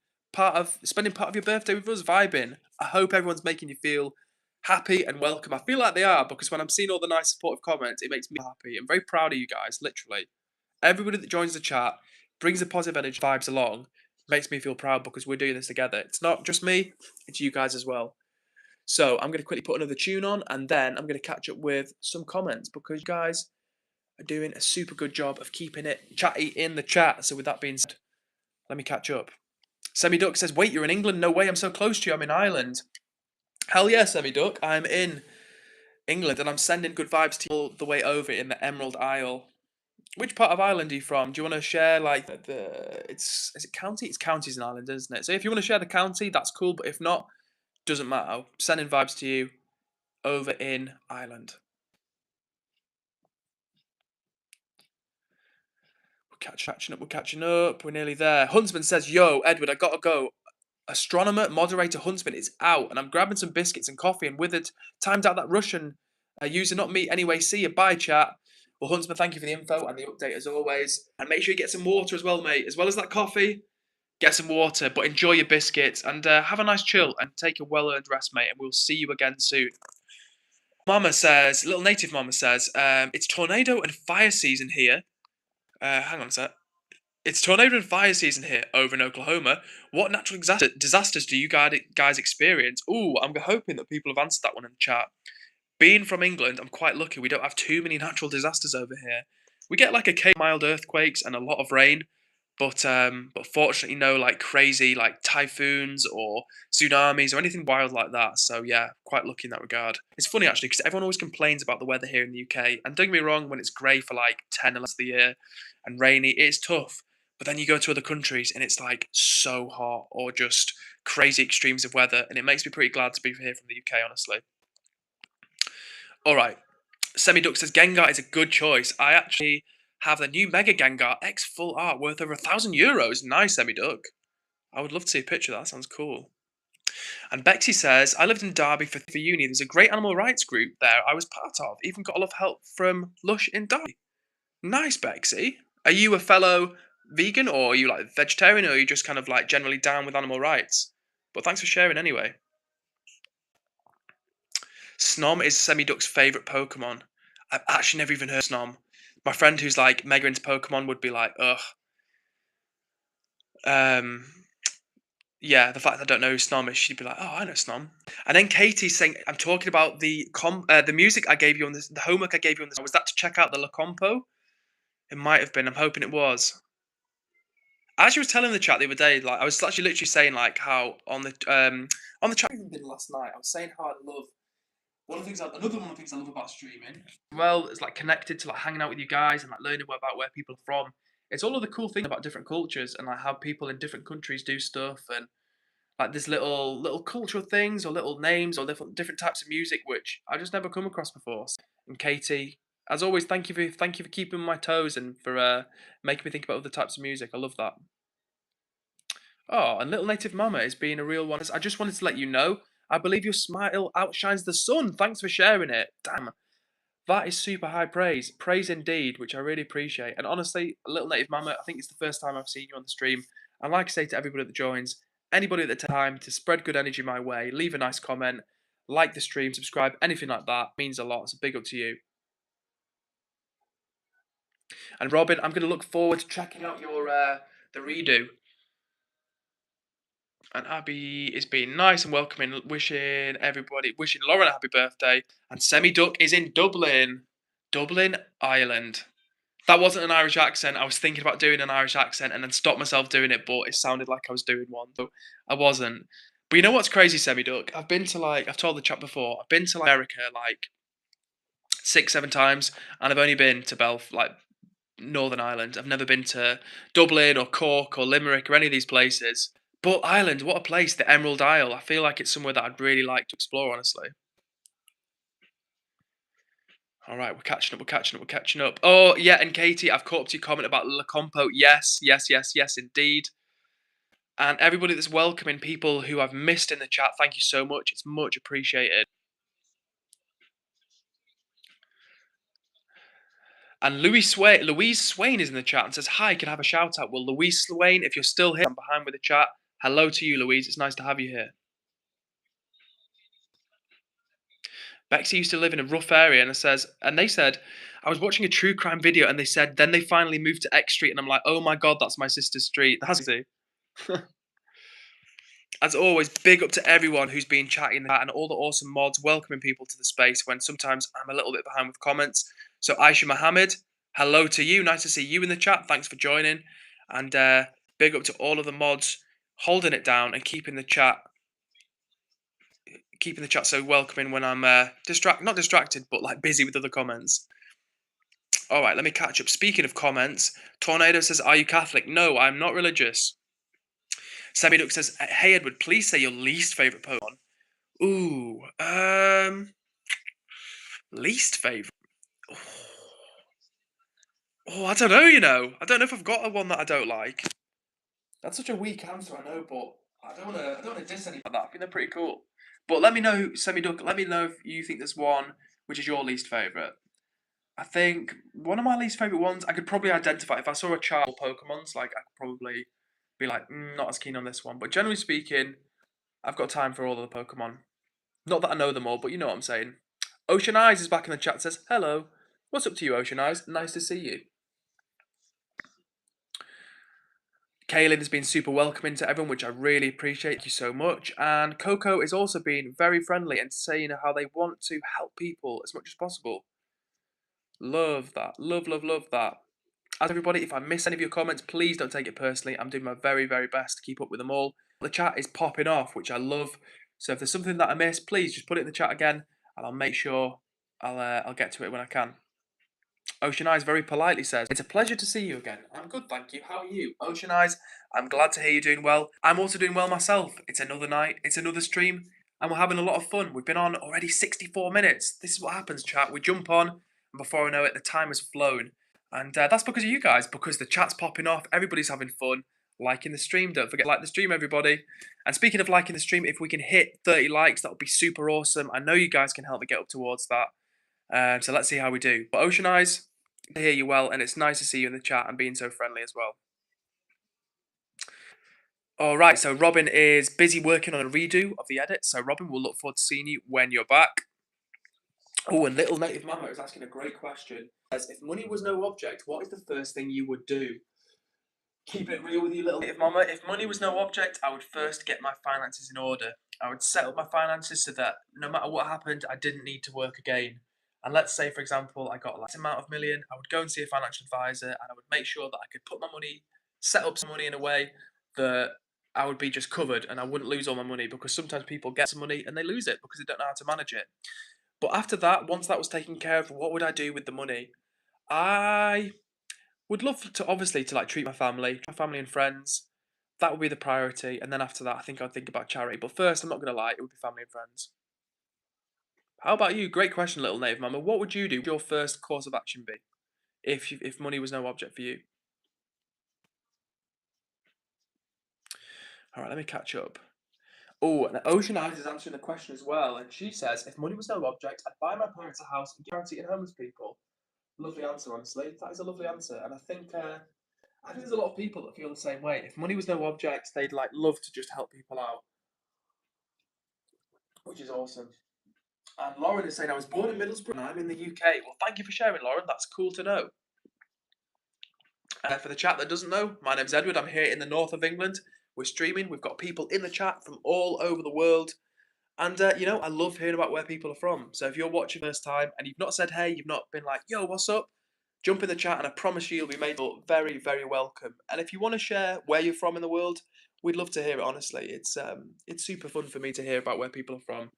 Spending part of your birthday with us, vibing. I hope everyone's making you feel happy and welcome. I feel like they are, because when I'm seeing all the nice supportive comments, it makes me happy. I'm very proud of you guys, literally. Everybody that joins the chat brings the positive energy vibes along, makes me feel proud because we're doing this together. It's not just me, it's you guys as well. So I'm going to quickly put another tune on, and then I'm going to catch up with some comments because you guys are doing a super good job of keeping it chatty in the chat. So with that being said, let me catch up. Semi Duck says, "Wait, you're in England? No way! I'm so close to you. I'm in Ireland." Hell yeah, Semi Duck! I'm in England, and I'm sending good vibes to you all the way over in the Emerald Isle. Which part of Ireland are you from? Do you want to share like is it county? It's counties in Ireland, isn't it? So if you want to share the county, that's cool. But if not, doesn't matter. Sending vibes to you over in Ireland. We're catching up. We're nearly there. Huntsman says, "Yo, Edward, I gotta go. Astronomer, moderator, Huntsman is out, and I'm grabbing some biscuits and coffee and withered. Timed out that Russian user, not me. Anyway, see you. Bye, chat." Well, Huntsman, thank you for the info and the update as always. And make sure you get some water as well, mate. As well as that coffee, get some water, but enjoy your biscuits and have a nice chill and take a well-earned rest, mate. And we'll see you again soon. Mama says, little native Mama says, it's tornado and fire season here. Hang on a sec. It's tornado and fire season here over in Oklahoma. What natural disasters do you guys experience? Ooh, I'm hoping that people have answered that one in the chat. Being from England, I'm quite lucky. We don't have too many natural disasters over here. We get like a mild earthquakes and a lot of rain, but fortunately no like crazy like typhoons or tsunamis or anything wild like that. So yeah, quite lucky in that regard. It's funny actually because everyone always complains about the weather here in the UK, and don't get me wrong, when it's grey for like 10 or less of the year and rainy, it's tough. But then you go to other countries and it's like so hot or just crazy extremes of weather, and it makes me pretty glad to be here from the UK, honestly. All right, Semi Duck says Gengar is a good choice. I actually have the new Mega Gengar X full art worth over €1,000. Nice, Semi Duck. I would love to see a picture of that. Sounds cool. And Bexy says, I lived in Derby for uni. There's a great animal rights group there I was part of. Even got a lot of help from Lush in Derby. Nice, Bexy. Are you a fellow vegan, or are you like vegetarian, or are you just kind of like generally down with animal rights? But thanks for sharing anyway. Snom is Semi Duck's favourite Pokemon. I've actually never even heard of Snom. My friend who's like mega into Pokemon would be like, ugh. Yeah, the fact that I don't know who Snom is, she'd be like, oh, I know Snom. And then Katie's saying, I'm talking about the music I gave you on this, the homework I gave you on this. Was that to check out the La Compo? It might have been. I'm hoping it was. I actually was telling the chat the other day, like I was actually literally saying like how on the chat I did last night, I was saying how I love another one of the things I love about streaming. Well, it's like connected to like hanging out with you guys and like learning about where people are from. It's all of the cool things about different cultures and like how people in different countries do stuff, and like there's little cultural things or little names or different types of music which I just never come across before. And Katie, as always, thank you for keeping my toes and for making me think about other types of music. I love that. Oh, and Little Native Mama is being a real one. I just wanted to let you know, I believe your smile outshines the sun. Thanks for sharing it. Damn, that is super high praise. Praise indeed, which I really appreciate. And honestly, Little Native Mama, I think it's the first time I've seen you on the stream. And like I say to everybody that joins, anybody at the time to spread good energy my way, leave a nice comment, like the stream, subscribe, anything like that means a lot. So big up to you. And Robin, I'm going to look forward to checking out your the redo. And Abby is being nice and welcoming, wishing Lauren a happy birthday. And Semi Duck is in Dublin, Ireland. That wasn't an Irish accent. I was thinking about doing an Irish accent and then stopped myself doing it, but it sounded like I was doing one, so I wasn't. But you know what's crazy, Semi Duck? I've told the chat before, I've been to America like 6, 7 times, and I've only been to Northern Ireland. I've never been to Dublin or Cork or Limerick or any of these places. But Ireland, what a place, the Emerald Isle. I feel like it's somewhere that I'd really like to explore, honestly. All right, we're catching up. Oh, yeah, and Katie, I've caught up to your comment about La Compo. Yes, indeed. And everybody that's welcoming people who I've missed in the chat, thank you so much. It's much appreciated. And Louise Swain is in the chat and says, "Hi, can I have a shout out?" Well, Louise Swain, if you're still here, I'm behind with the chat. Hello to you, Louise. It's nice to have you here. Bexy used to live in a rough area, and they said, I was watching a true crime video, and they said, then they finally moved to X Street, and I'm like, oh my god, that's my sister's street. That's crazy. As always, big up to everyone who's been chatting and all the awesome mods welcoming people to the space when sometimes I'm a little bit behind with comments. So Aisha Mohammed, hello to you. Nice to see you in the chat. Thanks for joining. And big up to all of the mods holding it down and keeping the chat so welcoming when I'm not distracted, but like busy with other comments. All right, let me catch up. Speaking of comments, Tornado says, "Are you Catholic?" No, I'm not religious. Sammy Duck says, "Hey Edward, please say your least favorite Pokemon." Ooh, least favorite. Oh, I don't know. I don't know if I've got one that I don't like. That's such a weak answer, I know, but I don't want to diss any about that. I think they're pretty cool. But let me know, Semi Duck. Let me know if you think there's one which is your least favorite. I think one of my least favorite ones I could probably identify if I saw a child Pokemon's. Like I could probably be like, not as keen on this one. But generally speaking, I've got time for all of the Pokemon. Not that I know them all, but you know what I'm saying. Ocean Eyes is back in the chat. Says hello. What's up to you, Ocean Eyes? Nice to see you. Kaylin has been super welcoming to everyone, which I really appreciate. Thank you so much. And Coco is also being very friendly and saying how they want to help people as much as possible. Love that. Love, love, love that. As everybody, if I miss any of your comments, please don't take it personally. I'm doing my very, very best to keep up with them all. The chat is popping off, which I love. So if there's something that I missed, please just put it in the chat again, and I'll make sure I'll get to it when I can. Ocean Eyes very politely says, "It's a pleasure to see you again." I'm good, thank you. How are you? Ocean Eyes, I'm glad to hear you're doing well. I'm also doing well myself. It's another night, it's another stream, and we're having a lot of fun. We've been on already 64 minutes. This is what happens, chat. We jump on, and before I know it, the time has flown. And that's because of you guys, because the chat's popping off, everybody's having fun, liking the stream. Don't forget to like the stream, everybody. And speaking of liking the stream, if we can hit 30 likes, that would be super awesome. I know you guys can help me get up towards that. So let's see how we do. But Ocean Eyes, I hear you well, and it's nice to see you in the chat and being so friendly as well. All right, so Robin is busy working on a redo of the edit. So Robin, we'll look forward to seeing you when you're back. Oh, and Little Native Mama is asking a great question. As if money was no object, what is the first thing you would do? Keep it real with you, Little Native Mama. If money was no object, I would first get my finances in order. I would set up my finances so that no matter what happened, I didn't need to work again. And let's say, for example, I got less amount of million, I would go and see a financial advisor and I would make sure that I could put my money, set up some money in a way that I would be just covered and I wouldn't lose all my money, because sometimes people get some money and they lose it because they don't know how to manage it. But after that, once that was taken care of, what would I do with the money? I would love to obviously to like treat my family and friends. That would be the priority, and then after that, I think I'd think about charity. But first, I'm not gonna lie, it would be family and friends. How about you? Great question, Little Native Mama. What would you do? Your first course of action be if money was no object for you? All right, let me catch up. Oh, and Ocean Eyes is answering the question as well, and she says, if money was no object, I'd buy my parents a house and give charity and homeless people. Lovely answer, honestly. That is a lovely answer, and I think there's a lot of people that feel the same way. If money was no object, they'd like love to just help people out, which is awesome. And Lauren is saying, I was born in Middlesbrough and I'm in the UK. Well, thank you for sharing, Lauren. That's cool to know. For the chat that doesn't know, my name's Edward. I'm here in the north of England. We're streaming. We've got people in the chat from all over the world. And, I love hearing about where people are from. So if you're watching first time and you've not said hey, you've not been like, yo, what's up? Jump in the chat and I promise you'll be made very, very welcome. And if you want to share where you're from in the world, we'd love to hear it, honestly. It's super fun for me to hear about where people are from.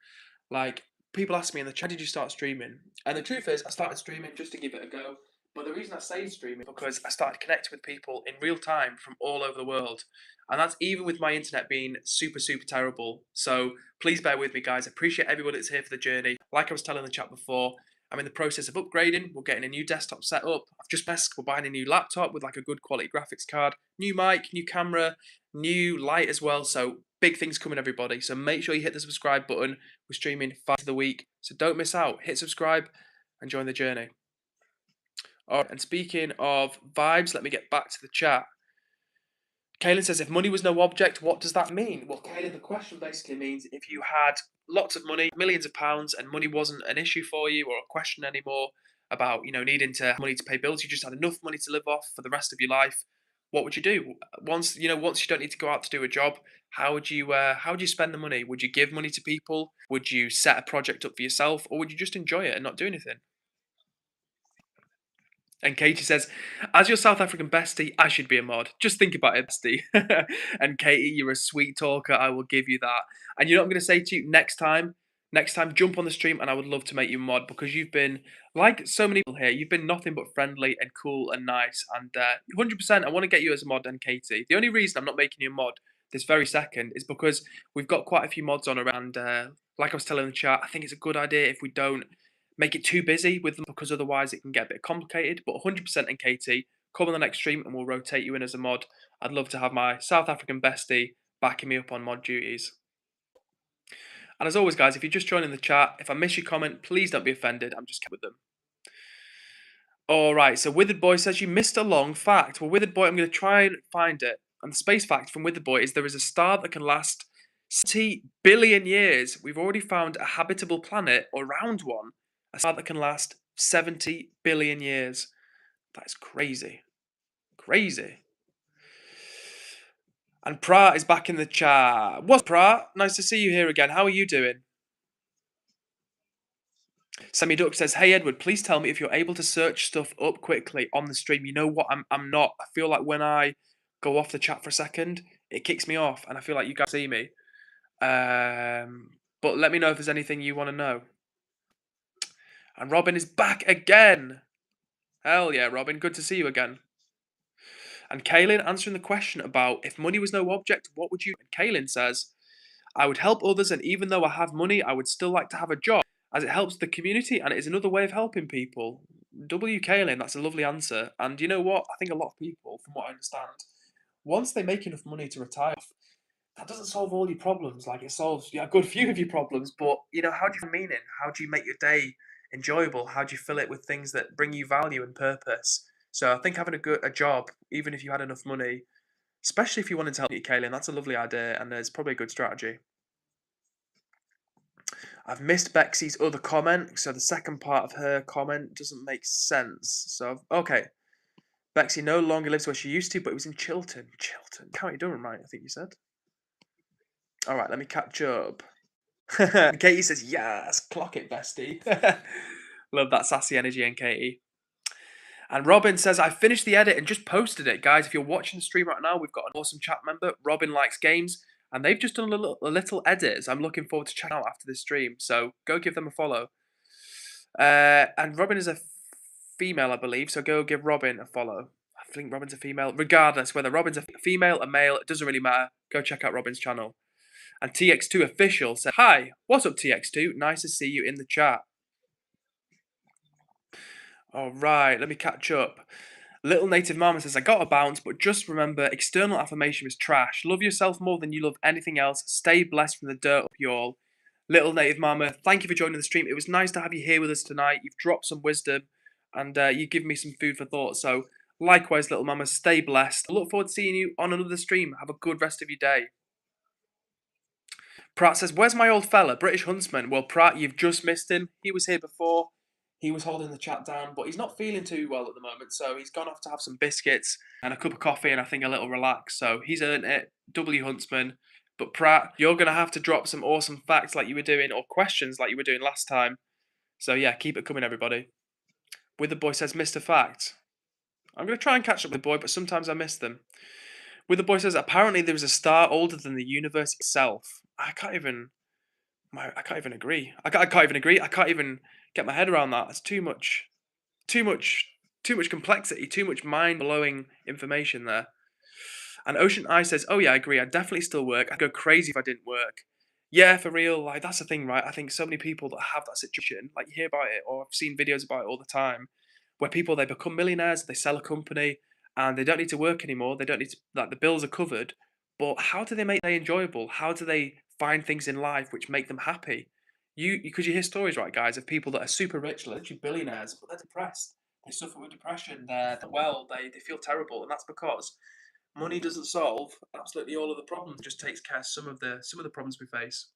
Like, people ask me in the chat, did you start streaming? And the truth is, I started streaming just to give it a go. But the reason I say streaming is because I started connecting with people in real time from all over the world. And that's even with my internet being super, super terrible. So please bear with me, guys. I appreciate everybody that's here for the journey. Like I was telling the chat before, I'm in the process of upgrading. We're getting a new desktop set up. We're buying a new laptop with like a good quality graphics card, new mic, new camera, new light as well. So big things coming, everybody. So make sure you hit the subscribe button. We're streaming 5 of the week, so don't miss out. Hit subscribe and join the journey. All right, and speaking of vibes, let me get back to the chat. Kaylin says, if money was no object, what does that mean? Well, Kaylin, the question basically means if you had lots of money, millions of pounds, and money wasn't an issue for you or a question anymore about, needing to money to pay bills, you just had enough money to live off for the rest of your life, what would you do? Once you don't need to go out to do a job, how would you spend the money? Would you give money to people? Would you set a project up for yourself, or would you just enjoy it and not do anything? And Katie says, as your South African bestie, I should be a mod. Just think about it, bestie. And Katie, you're a sweet talker. I will give you that. And you know what I'm going to say to you next time? Next time, jump on the stream and I would love to make you a mod because you've been, like so many people here, you've been nothing but friendly and cool and nice. And 100%, I want to get you as a mod and Katie. The only reason I'm not making you a mod this very second is because we've got quite a few mods on around. Like I was telling in the chat, I think it's a good idea if we don't make it too busy with them because otherwise it can get a bit complicated. But 100% and Katie, come on the next stream and we'll rotate you in as a mod. I'd love to have my South African bestie backing me up on mod duties. And as always, guys, if you're just joining the chat, if I miss your comment, please don't be offended. I'm just with them. All right, so Withered Boy says you missed a long fact. Well, Withered Boy, I'm going to try and find it. And the space fact from Withered Boy is there is a star that can last 70 billion years. We've already found a habitable planet or around one. A star that can last 70 billion years. That is crazy. Crazy. And Prat is back in the chat. What's Prat? Nice to see you here again. How are you doing? Sammy Duck says, hey Edward, please tell me if you're able to search stuff up quickly on the stream. You know what? I'm not. I feel like when I go off the chat for a second, it kicks me off and I feel like you guys see me. But let me know if there's anything you want to know. And Robin is back again. Hell yeah, Robin. Good to see you again. And Kaylin answering the question about if money was no object, what would you... And Kaylin says, I would help others, and even though I have money, I would still like to have a job, as it helps the community and it is another way of helping people. W. Kaylin, that's a lovely answer. And you know what? I think a lot of people, from what I understand, once they make enough money to retire, that doesn't solve all your problems. Like, it solves a good few of your problems, but, how do you find meaning? How do you make your day enjoyable? How do you fill it with things that bring you value and purpose? So I think having a job, even if you had enough money, especially if you wanted to help you, Kaylin, that's a lovely idea, and there's probably a good strategy. I've missed Bexy's other comment, so the second part of her comment doesn't make sense. So, okay. Bexy no longer lives where she used to, but it was in Chilton. County Durham, right, I think you said. All right, let me catch up. Katie says, yes, clock it, bestie. Love that sassy energy in Katie. And Robin says, I finished the edit and just posted it. Guys, if you're watching the stream right now, we've got an awesome chat member. Robin likes games. And they've just done a little edit. So I'm looking forward to checking out after this stream. So go give them a follow. And Robin is a female, I believe. So go give Robin a follow. I think Robin's a female. Regardless, whether Robin's a female, a male, it doesn't really matter. Go check out Robin's channel. And TX2 Official said, hi, what's up, TX2? Nice to see you in the chat. All right, let me catch up. Little Native Mama says, I got a bounce, but just remember, external affirmation is trash. Love yourself more than you love anything else. Stay blessed from the dirt up y'all. Little Native Mama, thank you for joining the stream. It was nice to have you here with us tonight. You've dropped some wisdom, and you give me some food for thought. So, likewise, Little Mama, stay blessed. I look forward to seeing you on another stream. Have a good rest of your day. Pratt says, where's my old fella, British Huntsman? Well, Pratt, you've just missed him. He was here before. He was holding the chat down, but he's not feeling too well at the moment, so he's gone off to have some biscuits and a cup of coffee and I think a little relax. So he's earned it. W Huntsman. But Pratt, you're going to have to drop some awesome facts like you were doing, or questions like you were doing last time. So yeah, keep it coming, everybody. Withered Boy says, Mr. Fact. I'm going to try and catch up with Boy, but sometimes I miss them. Withered Boy says, apparently there is a star older than the universe itself. I can't even agree. I can't even agree. I can't even get my head around that. It's too much complexity, too much mind-blowing information there. And Ocean Eye says, oh yeah, I agree. I'd definitely still work. I'd go crazy if I didn't work. Yeah, for real. Like that's the thing, right? I think so many people that have that situation, like you hear about it, or I've seen videos about it all the time, where people they become millionaires, they sell a company, and they don't need to work anymore. They don't need to like the bills are covered. But how do they make they enjoyable? How do they find things in life which make them happy? You because you hear stories, right, guys, of people that are super rich, literally billionaires, but they're depressed. They suffer with depression. They're well. They feel terrible, and that's because money doesn't solve absolutely all of the problems. It just takes care of some of the problems we face.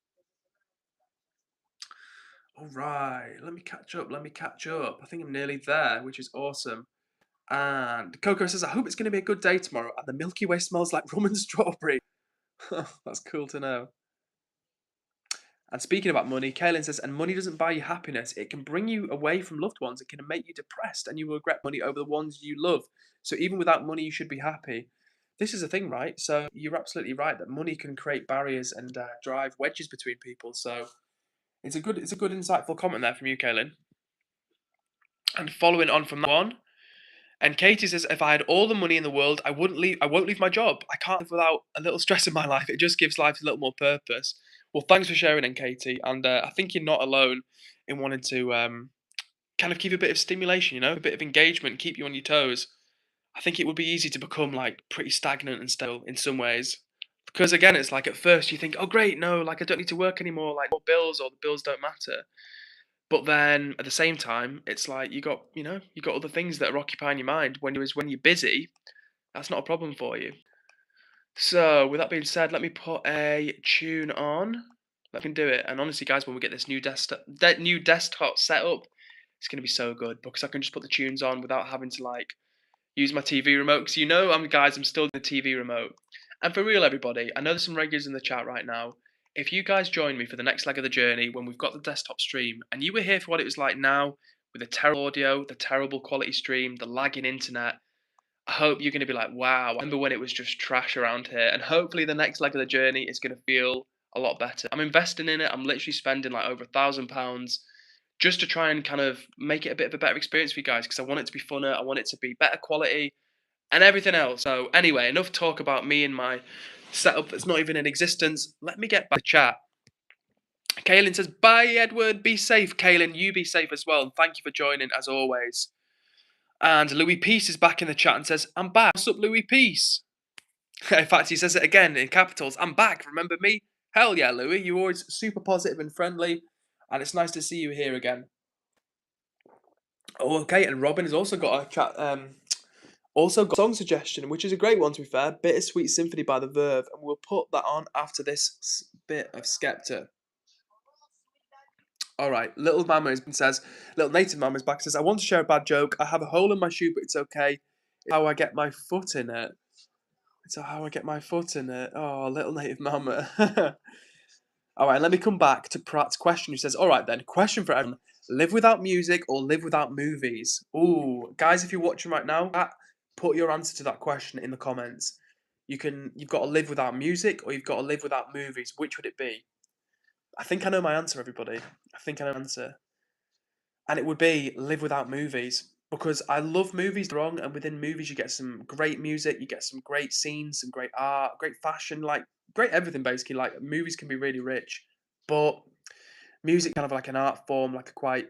All right, let me catch up. Let me catch up. I think I'm nearly there, which is awesome. And Coco says, I hope it's going to be a good day tomorrow. And the Milky Way smells like rum and strawberry. That's cool to know. And speaking about money, Kaylin says, and money doesn't buy you happiness. It can bring you away from loved ones. It can make you depressed and you will regret money over the ones you love. So even without money, you should be happy. This is a thing, right? So you're absolutely right that money can create barriers and drive wedges between people. So it's a good insightful comment there from you, Kaylin. And following on from that one, and Katie says, if I had all the money in the world, I won't leave my job. I can't live without a little stress in my life. It just gives life a little more purpose. Well, thanks for sharing, and Katie. And I think you're not alone in wanting to kind of keep a bit of stimulation, a bit of engagement, keep you on your toes. I think it would be easy to become like pretty stagnant and still in some ways. Because again, it's like at first you think, oh great, no, like I don't need to work anymore, like more bills or the bills don't matter. But then at the same time, it's like you got other things that are occupying your mind. When you're busy, that's not a problem for you. So with that being said, let me put a tune on. Let me do it. And honestly, guys, when we get this new desktop set up, it's gonna be so good because I can just put the tunes on without having to like use my TV remote. Because I'm still in the TV remote. And for real, everybody, I know there's some regulars in the chat right now. If you guys join me for the next leg of the journey when we've got the desktop stream, and you were here for what it was like now, with the terrible audio, the terrible quality stream, the lagging internet, I hope you're going to be like, wow, I remember when it was just trash around here. And hopefully the next leg of the journey is going to feel a lot better. I'm investing in it. I'm literally spending like over £1,000 just to try and kind of make it a bit of a better experience for you guys because I want it to be funner. I want it to be better quality and everything else. So anyway, enough talk about me and my setup that's not even in existence. Let me get back to chat. Kaylin says, bye, Edward. Be safe, Kaylin. You be safe as well. And thank you for joining, as always. And Louis Peace is back in the chat and says, I'm back. What's up, Louis Peace? In fact, he says it again in capitals. I'm back. Remember me? Hell yeah, Louis. You're always super positive and friendly. And it's nice to see you here again. Oh, okay. And Robin has also got a chat. Also got a song suggestion, which is a great one to be fair. Bittersweet Symphony by The Verve. And we'll put that on after this bit of Skepta. All right, little native mama is back. Says, I want to share a bad joke. I have a hole in my shoe, but it's okay. It's how I get my foot in it. It's how I get my foot in it. Oh, little native mama. All right, let me come back to Pratt's question. Who says, all right then, question for everyone: live without music or live without movies? Ooh, guys, if you're watching right now, put your answer to that question in the comments. You've got to live without music or you've got to live without movies. Which would it be? I think I know my answer, everybody. I think I know my answer. And it would be live without movies because I love movies wrong and within movies you get some great music, you get some great scenes, some great art, great fashion, like great everything basically. Like movies can be really rich, but music kind of like an art form, like a quite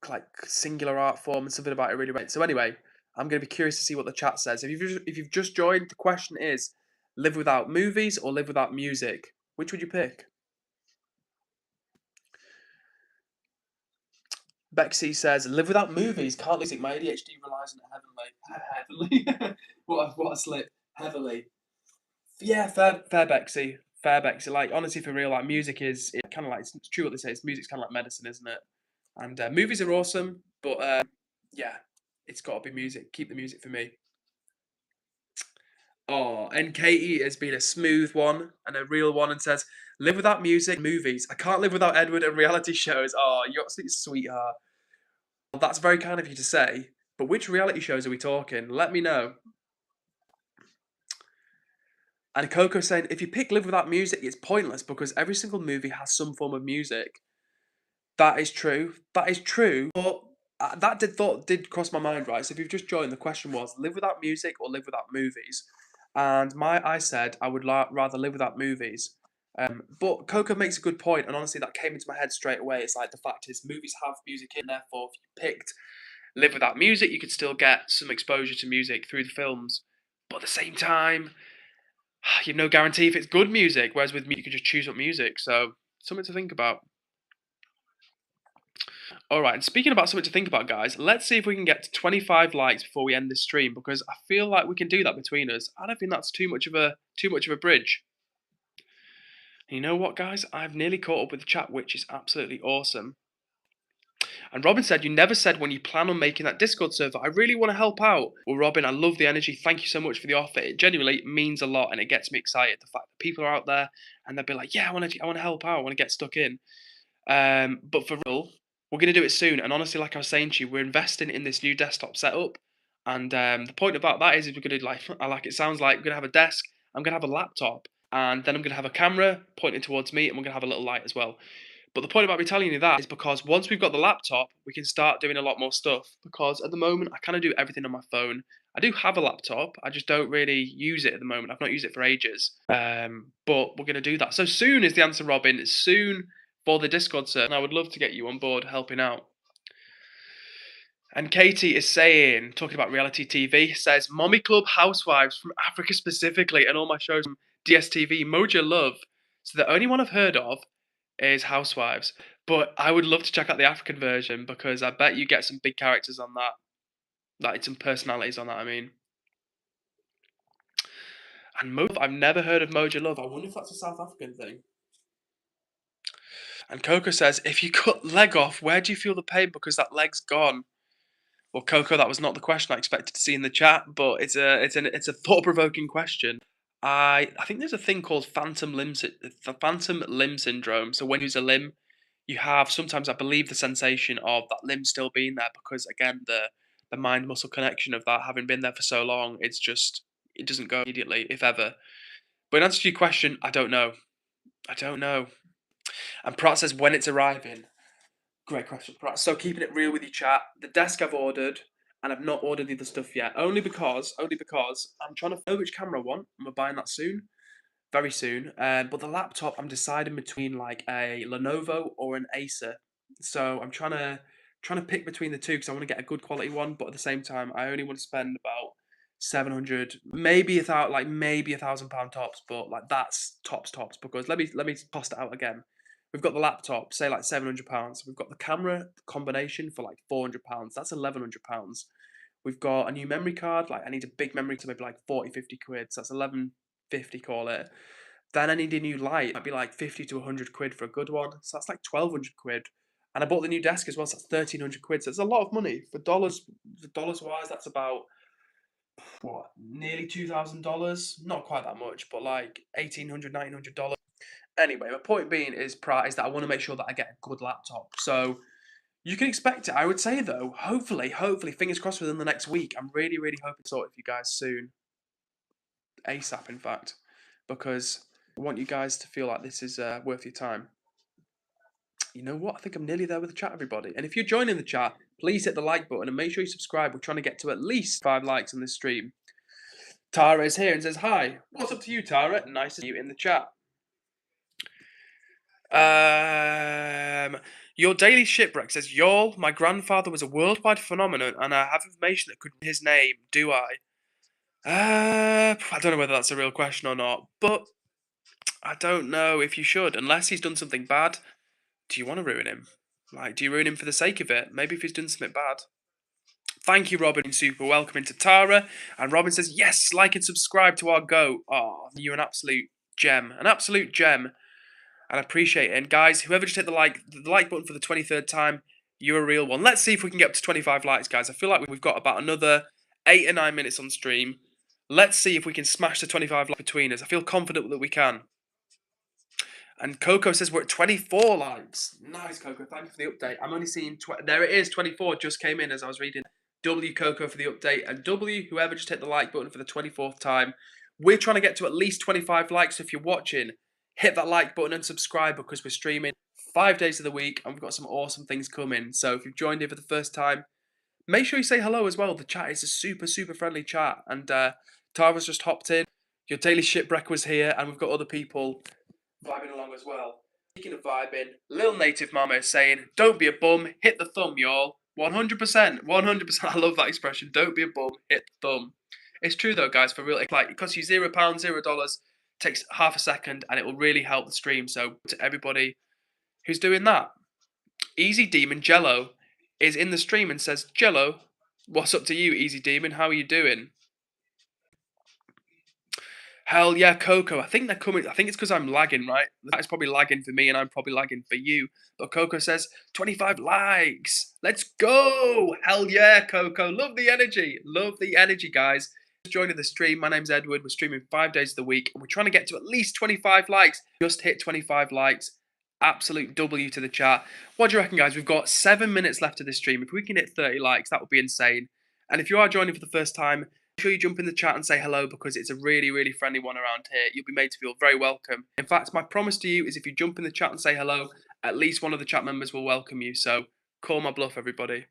like singular art form and something about it really great. So anyway, I'm going to be curious to see what the chat says. If you've just joined, the question is live without movies or live without music. Which would you pick? Bexy says, live without movies, can't lose it. My ADHD relies on it heavily. Heavily. what a slip. Heavily. Yeah, fair Bexy. Fair Bexy. Like, honestly, for real, like, music is kind of like, it's true what they say, music's kind of like medicine, isn't it? And movies are awesome, but yeah, it's got to be music. Keep the music for me. Oh, and Katie has been a smooth one and a real one and says, live without music, movies. I can't live without Edward and reality shows. Oh, you're absolutely sweetheart. Well, that's very kind of you to say, but which reality shows are we talking? Let me know. And Coco saying, if you pick Live Without Music, it's pointless because every single movie has some form of music. That is true. That is true. But that did cross my mind, right? So if you've just joined, the question was live without music or live without movies. And I said I would rather live without movies. But Coco makes a good point, and honestly, that came into my head straight away. It's like the fact is, movies have music in, therefore, if you picked Live Without Music, you could still get some exposure to music through the films. But at the same time, you've no guarantee if it's good music, whereas with me, you can just choose up music. So, something to think about. All right, and speaking about something to think about, guys, let's see if we can get to 25 likes before we end this stream because I feel like we can do that between us. I don't think that's too much of a bridge. And you know what, guys? I've nearly caught up with the chat, which is absolutely awesome. And Robin said, "You never said when you plan on making that Discord server. I really want to help out." Well, Robin, I love the energy. Thank you so much for the offer. It genuinely means a lot, and it gets me excited. The fact that people are out there and they'll be like, "Yeah, I want to help out. I want to get stuck in." But for real, we're going to do it soon. And honestly, like I was saying to you, we're investing in this new desktop setup. And the point about that is we're going to like it sounds like we're going to have a desk. I'm going to have a laptop, and then I'm going to have a camera pointing towards me, and we're going to have a little light as well. But the point about me telling you that is because once we've got the laptop, we can start doing a lot more stuff. Because at the moment, I kind of do everything on my phone. I do have a laptop, I just don't really use it at the moment. I've not used it for ages. But we're going to do that. So soon is the answer, Robin. Soon for the Discord server. And I would love to get you on board helping out. And Katie is saying, talking about reality TV, says, Mommy Club Housewives from Africa specifically, and all my shows from DSTV, Mojo Love. So the only one I've heard of is Housewives. But I would love to check out the African version because I bet you get some big characters on that. Like some personalities on that, I mean. And Mojo, I've never heard of Mojo Love. I wonder if that's a South African thing. And Coco says, if you cut leg off, where do you feel the pain because that leg's gone? Well, Coco, that was not the question I expected to see in the chat, but it's a thought-provoking question. I think there's a thing called phantom limb syndrome. So when you use a limb, you have sometimes I believe the sensation of that limb still being there because again the mind muscle connection of that having been there for so long, it doesn't go immediately if ever. But in answer to your question, I don't know. I don't know. And Pratt says when it's arriving. Great question, Pratt. So keeping it real with you, chat. The desk I've ordered, and I've not ordered the other stuff yet. Only because I'm trying to know which camera I want. And we're buying that soon, very soon. But the laptop, I'm deciding between like a Lenovo or an Acer. So I'm trying to pick between the two because I want to get a good quality one. But at the same time, I only want to spend about 700, maybe maybe £1,000 tops. But like that's tops because let me cost it out again. We've got the laptop, say like £700. We've got the camera combination for like £400. That's £1,100. We've got a new memory card. Like I need a big memory to maybe like 40, 50 quid. So that's 1150, call it. Then I need a new light. Might be like 50 to 100 quid for a good one. So that's like 1,200 quid. And I bought the new desk as well. So that's 1,300 quid. So it's a lot of money for dollars. For dollars wise, that's about what, nearly $2,000. Not quite that much, but like $1,800, $1,900. Anyway, my point being is that I want to make sure that I get a good laptop. So you can expect it. I would say though, hopefully, fingers crossed within the next week. I'm really, really hoping to sort it for you guys soon. ASAP, in fact, because I want you guys to feel like this is worth your time. You know what? I think I'm nearly there with the chat, everybody. And if you're joining the chat, please hit the like button and make sure you subscribe. We're trying to get to at least 5 likes on this stream. Tara is here and says, hi. What's up to you, Tara? Nice to see you in the chat. Your Daily Shipwreck says, y'all, my grandfather was a worldwide phenomenon and I have information that could be his name. Do I? I don't know whether that's a real question or not, but I don't know if you should, unless he's done something bad. Do you want to ruin him? Like, do you ruin him for the sake of it? Maybe if he's done something bad. Thank you, Robin. Super welcoming to Tara. And Robin says, yes, like and subscribe to our goat. Oh, you're an absolute gem. An absolute gem. And I appreciate it. And guys, whoever just hit the like button for the 23rd time, you're a real one. Let's see if we can get up to 25 likes, guys. I feel like we've got about another 8 or 9 minutes on stream. Let's see if we can smash the 25 likes between us. I feel confident that we can. And Coco says we're at 24 likes. Nice, Coco. Thank you for the update. I'm only seeing... there it is, 24 just came in as I was reading. W, Coco, for the update. And W, whoever just hit the like button for the 24th time. We're trying to get to at least 25 likes. So if you're watching, hit that like button and subscribe because we're streaming 5 days of the week and we've got some awesome things coming. So if you've joined here for the first time, make sure you say hello as well. The chat is a super, super friendly chat. And Tara's just hopped in. Your Daily Shipwreck was here and we've got other people vibing along as well. Speaking of vibing, Lil Native Mama is saying, don't be a bum, hit the thumb, y'all. 100%, 100%. I love that expression. Don't be a bum, hit the thumb. It's true though, guys, for real. It costs you £0, $0. Takes half a second, and it will really help the stream. So to everybody who's doing that, Easy Demon Jello is in the stream and says, Jello, what's up to you, Easy Demon? How are you doing? Hell yeah, Coco. I think they're coming. I think it's because I'm lagging, right? That's probably lagging for me, and I'm probably lagging for you. But Coco says 25 likes. Let's go. Hell yeah, Coco. Love the energy. Love the energy, guys. Just joining the stream. My name's Edward. We're streaming 5 days of the week, and we're trying to get to at least 25 likes. Just hit 25 likes. Absolute W to the chat. What do you reckon, guys? We've got 7 minutes left of this stream. If we can hit 30 likes, that would be insane. And if you are joining for the first time, make sure you jump in the chat and say hello, because it's a really, really friendly one around here. You'll be made to feel very welcome. In fact, my promise to you is if you jump in the chat and say hello, at least one of the chat members will welcome you. So call my bluff, everybody.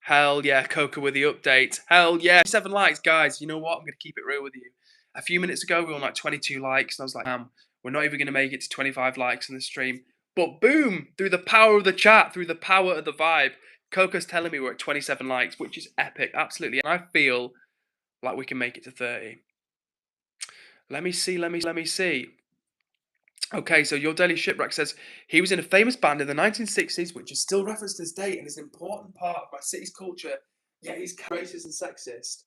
Hell yeah, Coca with the update. Hell yeah. 7 likes, guys. You know what? I'm going to keep it real with you. A few minutes ago, we were on like 22 likes, and I was like, damn, we're not even going to make it to 25 likes in the stream. But boom, through the power of the chat, through the power of the vibe, Coca's telling me we're at 27 likes, which is epic, absolutely. And I feel like we can make it to 30. Let me see. Okay, so Your Daily Shipwreck says he was in a famous band in the 1960s, which is still referenced to this day and is an important part of my city's culture. Yet he's racist and sexist.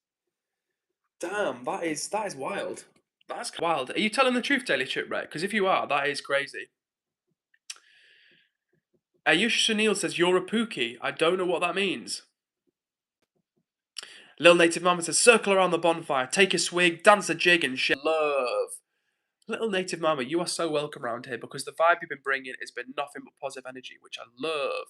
Damn, that is wild. That's wild. Are you telling the truth, Daily Shipwreck? Because if you are, that is crazy. Ayush Sunil says you're a pookie. I don't know what that means. Little Native Mama says circle around the bonfire, take a swig, dance a jig, and share love. Little Native Mama, you are so welcome around here, because the vibe you've been bringing has been nothing but positive energy, which I love.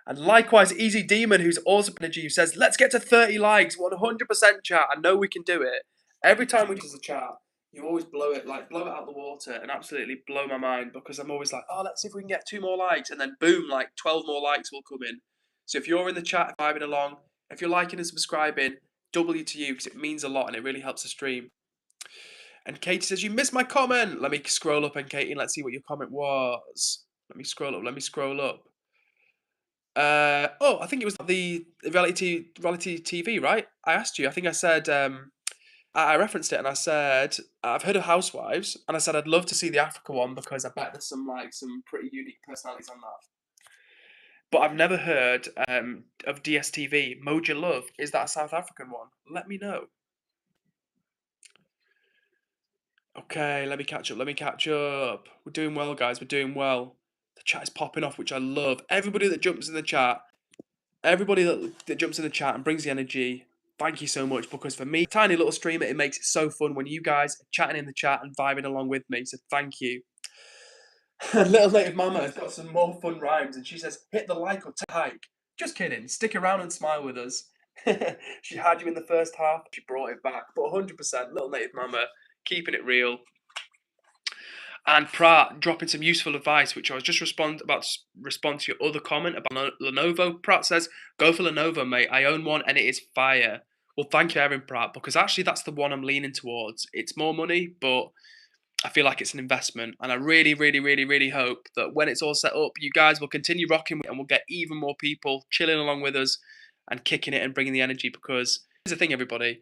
And likewise, Easy Demon, who's also energy, who says, let's get to 30 likes, 100% chat. I know we can do it. Every time we use a chat, you always blow it out the water and absolutely blow my mind, because I'm always like, oh, let's see if we can get 2 more likes. And then boom, like 12 more likes will come in. So if you're in the chat vibing along, if you're liking and subscribing, W to you, because it means a lot and it really helps the stream. And Katie says, you missed my comment. Let me scroll up, and Katie, let's see what your comment was. Let me scroll up. I think it was the reality TV, right? I asked you. I think I said, I referenced it, and I said, I've heard of Housewives, and I said I'd love to see the Africa one, because I bet there's some pretty unique personalities on that. But I've never heard of DSTV. Moja Love, is that a South African one? Let me know. Okay, let me catch up. We're doing well, guys. We're doing well. The chat is popping off, which I love. Everybody that jumps in the chat, that jumps in the chat and brings the energy, thank you so much. Because for me, tiny little streamer, it makes it so fun when you guys are chatting in the chat and vibing along with me. So thank you. Little Native Mama has got some more fun rhymes, and she says, hit the like or hike. Just kidding. Stick around and smile with us. She had you in the first half. She brought it back. But 100%, Little Native Mama, keeping it real. And Pratt dropping some useful advice, which I was just about to respond to your other comment about Lenovo. Pratt says, go for Lenovo, mate. I own one and it is fire. Well, thank you, Erin Pratt, because actually that's the one I'm leaning towards. It's more money, but I feel like it's an investment. And I really, really, really, really hope that when it's all set up, you guys will continue rocking and we'll get even more people chilling along with us and kicking it and bringing the energy. Because here's the thing, everybody.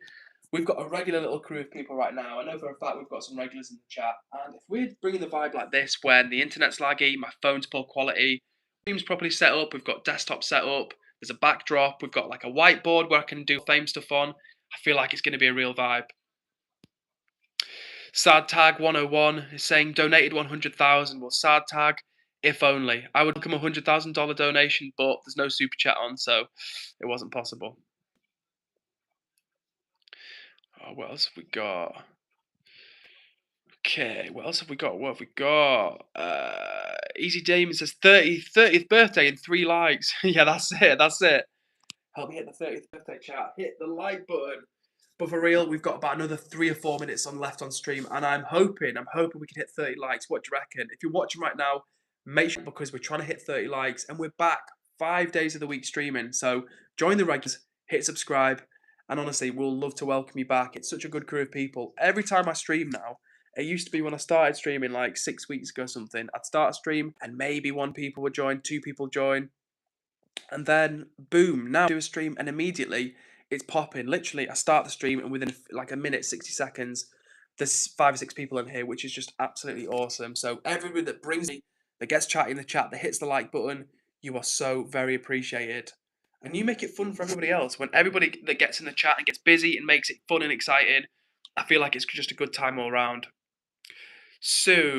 We've got a regular little crew of people right now. I know for a fact we've got some regulars in the chat. And if we're bringing the vibe like this, when the internet's laggy, my phone's poor quality, stream's properly set up, we've got desktop set up, there's a backdrop, we've got like a whiteboard where I can do fame stuff on, I feel like it's going to be a real vibe. Sad Tag 101 is saying donated 100,000. Well, Sad Tag, if only. I would welcome a $100,000 donation, but there's no super chat on, so it wasn't possible. Oh, what else have we got? Okay, what else have we got? What have we got? Easy Damon says 30th birthday and 3 likes. Yeah, that's it. Help me hit the 30th birthday chat. Hit the like button. But for real, we've got about another 3 or 4 minutes left on stream, and I'm hoping we can hit 30 likes. What do you reckon? If you're watching right now, make sure, because we're trying to hit 30 likes, and we're back 5 days of the week streaming. So join the regulars, hit subscribe, and honestly, we'll love to welcome you back. It's such a good crew of people. Every time I stream now, It used to be when I started streaming like 6 weeks ago or something, I'd start a stream and maybe one people would join, two people join, and then boom, now I do a stream and immediately it's popping. Literally, I start the stream and within like a minute, 60 seconds, there's 5 or 6 people in here, which is just absolutely awesome. So everybody that brings me, that gets chatty in the chat, that hits the like button, you are so very appreciated. And you make it fun for everybody else. When everybody that gets in the chat and gets busy and makes it fun and exciting, I feel like it's just a good time all around. Sad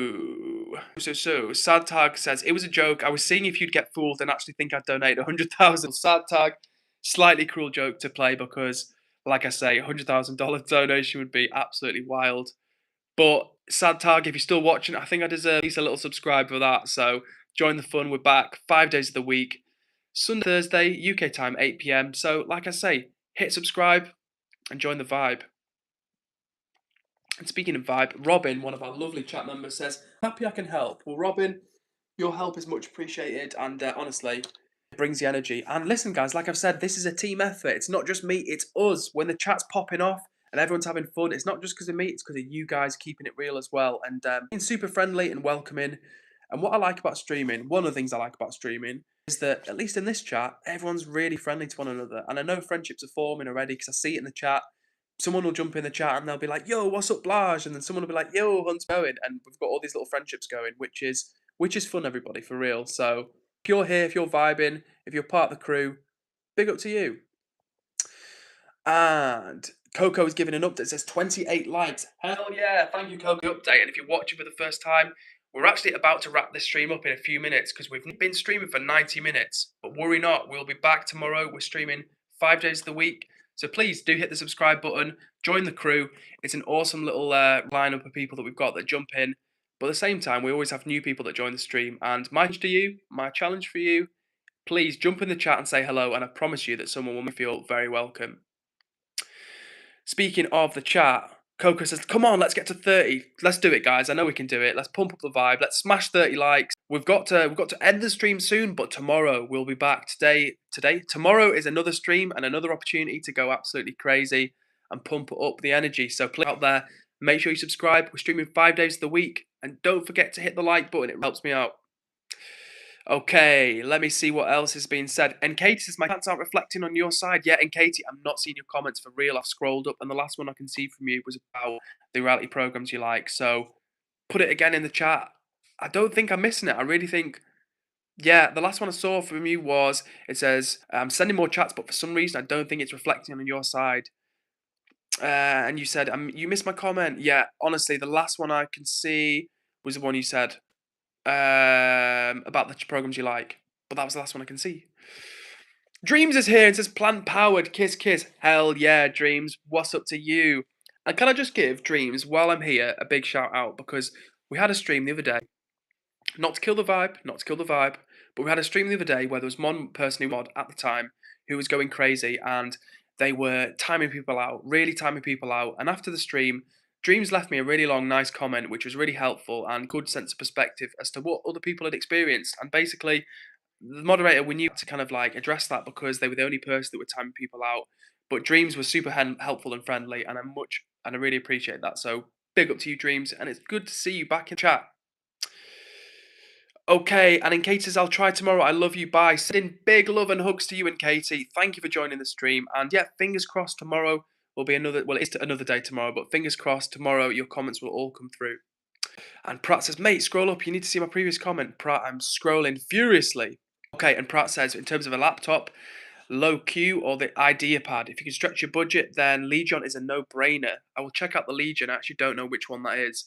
Tag says, it was a joke. I was seeing if you'd get fooled and actually think I'd donate 100,000. Sad Tag, slightly cruel joke to play because, like I say, $100,000 donation would be absolutely wild. But Sad Tag, if you're still watching, I think I deserve at least a little subscribe for that. So join the fun. We're back 5 days of the week. Sunday, Thursday, UK time, 8 p.m. So, like I say, hit subscribe and join the vibe. And speaking of vibe, Robin, one of our lovely chat members, says, happy I can help. Well, Robin, your help is much appreciated, and honestly, it brings the energy. And listen, guys, like I've said, this is a team effort. It's not just me, it's us. When the chat's popping off and everyone's having fun, it's not just because of me, it's because of you guys keeping it real as well. And being super friendly and welcoming. And what I like about streaming, one of the things I like about streaming, is that, at least in this chat, everyone's really friendly to one another. And I know friendships are forming already because I see it in the chat. Someone will jump in the chat and they'll be like, yo, what's up, Blage? And then someone will be like, yo, Hunt's going. And we've got all these little friendships going, which is fun, everybody, for real. So if you're here, if you're vibing, if you're part of the crew, big up to you. And Coco is giving an update. It says 28 likes. Hell yeah. Thank you, Coco. Update. And if you're watching for the first time, we're actually about to wrap this stream up in a few minutes because we've been streaming for 90 minutes. But worry not, we'll be back tomorrow. We're streaming 5 days of the week. So please do hit the subscribe button, join the crew. It's an awesome little lineup of people that we've got that jump in. But at the same time, we always have new people that join the stream. And my challenge for you, please jump in the chat and say hello. And I promise you that someone will feel very welcome. Speaking of the chat, Coco says, come on, let's get to 30. Let's do it, guys. I know we can do it. Let's pump up the vibe. Let's smash 30 likes. We've got to end the stream soon, but tomorrow we'll be back. Tomorrow is another stream and another opportunity to go absolutely crazy and pump up the energy. So please out there, make sure you subscribe. We're streaming 5 days of the week. And don't forget to hit the like button. It helps me out. Okay, let me see what else is being said. And Katie says, my comments aren't reflecting on your side. Yeah, and Katie, I'm not seeing your comments for real. I've scrolled up, and the last one I can see from you was about the reality programs you like. So put it again in the chat. I don't think I'm missing it. I really think, yeah, the last one I saw from you was, it says, I'm sending more chats, but for some reason, I don't think it's reflecting on your side. And you said, you missed my comment. Yeah, honestly, the last one I can see was the one you said. About the programs you like, but that was the last one I can see. Dreams is here and says plant powered, kiss kiss. Hell yeah, Dreams, what's up to you? And can I just give Dreams, while I'm here, a big shout out, because we had a stream the other day, not to kill the vibe, but we had a stream the other day where there was one person who mod at the time who was going crazy, and they were timing people out, really timing people out. And after the stream, Dreams left me a really long, nice comment, which was really helpful and good sense of perspective as to what other people had experienced. And basically, the moderator, we knew to kind of like address that because they were the only person that were timing people out. But Dreams was super helpful and friendly, and I really appreciate that. So big up to you, Dreams, and it's good to see you back in chat. Okay, and in Katie says, I'll try tomorrow. I love you. Bye. Sending big love and hugs to you and Katie. Thank you for joining the stream. And yeah, fingers crossed tomorrow will be it's another day tomorrow, but fingers crossed tomorrow your comments will all come through. And Pratt says, mate, scroll up. You need to see my previous comment. Pratt, I'm scrolling furiously. Okay, and Pratt says, in terms of a laptop, Low Q or the Idea Pad. If you can stretch your budget, then Legion is a no-brainer. I will check out the Legion. I actually don't know which one that is.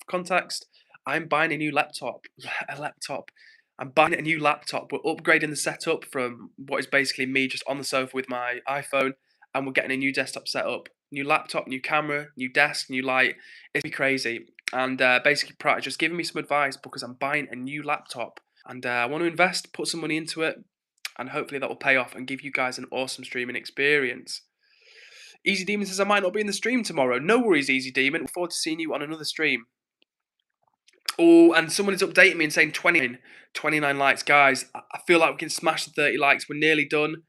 Context. I'm buying a new laptop. I'm buying a new laptop. We're upgrading the setup from what is basically me just on the sofa with my iPhone, and we're getting a new desktop setup. New laptop, new camera, new desk, new light. It's be crazy. And basically, Pratt is just giving me some advice because I'm buying a new laptop. And I want to invest, put some money into it, and hopefully that will pay off and give you guys an awesome streaming experience. Easy Demon says, I might not be in the stream tomorrow. No worries, Easy Demon. Look forward to seeing you on another stream. Oh, and someone is updating me and saying 29 likes. Guys, I feel like we can smash the 30 likes. We're nearly done.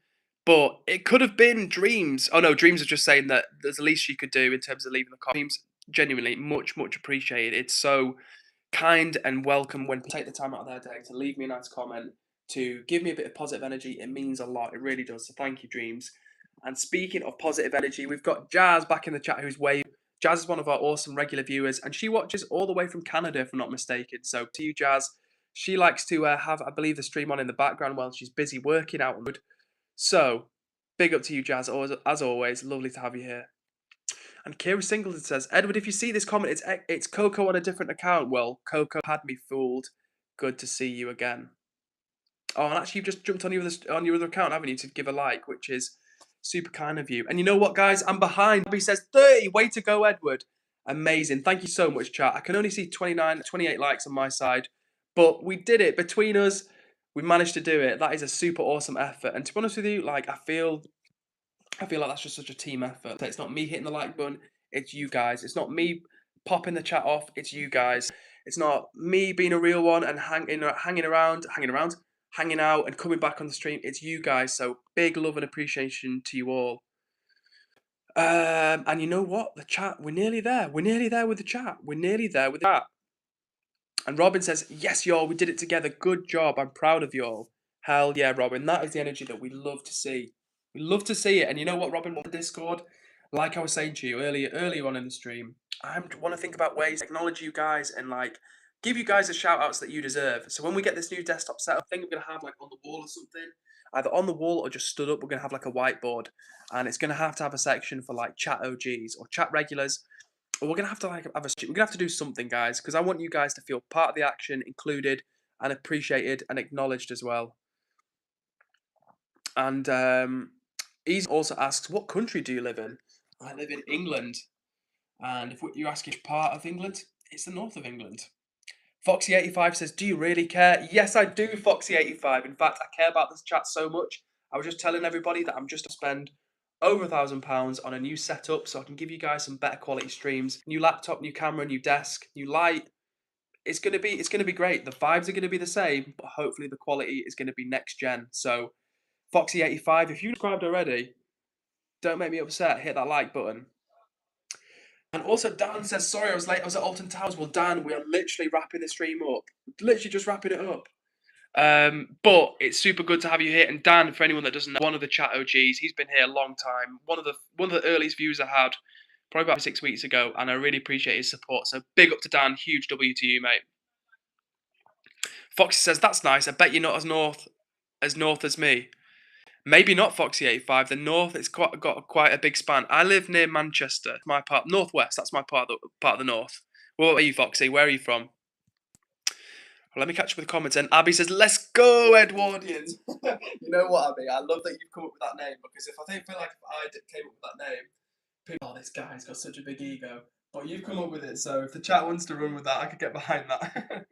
But it could have been Dreams. Oh, no, Dreams are just saying that there's the least you could do in terms of leaving the comments. genuinely much appreciated. It's so kind and welcome when people take the time out of their day to leave me a nice comment, to give me a bit of positive energy. It means a lot. It really does. So thank you, Dreams. And speaking of positive energy, we've got Jazz back in the chat who's waving. Jazz is one of our awesome regular viewers, and she watches all the way from Canada, if I'm not mistaken. So to you, Jazz. She likes to have, I believe, the stream on in the background while she's busy working out. So, big up to you, Jazz. As always, lovely to have you here. And Kira Singleton says, Edward, if you see this comment, it's Coco on a different account. Well, Coco had me fooled. Good to see you again. Oh, and actually, you've just jumped on your other account, haven't you, to give a like, which is super kind of you. And you know what, guys? I'm behind. He says 30. Way to go, Edward. Amazing. Thank you so much, chat. I can only see 28 likes on my side, but we did it. Between us, we managed to do it. That is a super awesome effort. And to be honest with you, like I feel like that's just such a team effort. It's not me hitting the like button, it's you guys. It's not me popping the chat off, it's you guys. It's not me being a real one and hanging out and coming back on the stream. It's you guys. So big love and appreciation to you all. And you know what? The chat, we're nearly there. We're nearly there with the chat. And Robin says, yes, y'all, we did it together. Good job. I'm proud of y'all. Hell yeah, Robin. That is the energy that we love to see. We love to see it. And you know what, Robin, on the Discord? Like I was saying to you earlier on in the stream, I want to think about ways to acknowledge you guys and like give you guys the shout outs that you deserve. So when we get this new desktop set up, I think we're going to have like on the wall or something, either on the wall or just stood up, we're going to have like a whiteboard. And it's going to have a section for like chat OGs or chat regulars. We're going to have to we're going to have to do something, guys, because I want you guys to feel part of the action, included and appreciated and acknowledged as well. And he also asks, what country do you live in? I live in England. And if you're asking which part of England, it's the north of England. Foxy85 says, do you really care? Yes, I do, Foxy85. In fact, I care about this chat so much. I was just telling everybody that I'm just to spend over £1,000 on a new setup so I can give you guys some better quality streams. New laptop, new camera, new desk, new light. It's gonna be great. The vibes are gonna be the same, but hopefully the quality is gonna be next gen. So Foxy85, if you subscribed already, don't make me upset. Hit that like button. And also, Dan says, sorry, I was late. I was at Alton Towers. Well, Dan, we are literally wrapping the stream up. Literally just wrapping it up. But it's super good to have you here. And Dan, for anyone that doesn't know, one of the chat OGs, he's been here a long time. One of the earliest views I had, probably about 6 weeks ago, and I really appreciate his support. So big up to Dan. Huge W to you, mate. Foxy says, that's nice. I bet you're not as north as me. Maybe not, Foxy85. The north, it's got quite a big span. I live near Manchester, my part, northwest. That's my part of the north. What are you, Foxy? Where are you from? Well, let me catch up with the comments. And Abby says, let's go, Edwardians. You know what, Abby? I love that you've come up with that name, because if I feel like if I came up with that name, people, oh, this guy's got such a big ego. But you've come up with it, so if the chat wants to run with that, I could get behind that.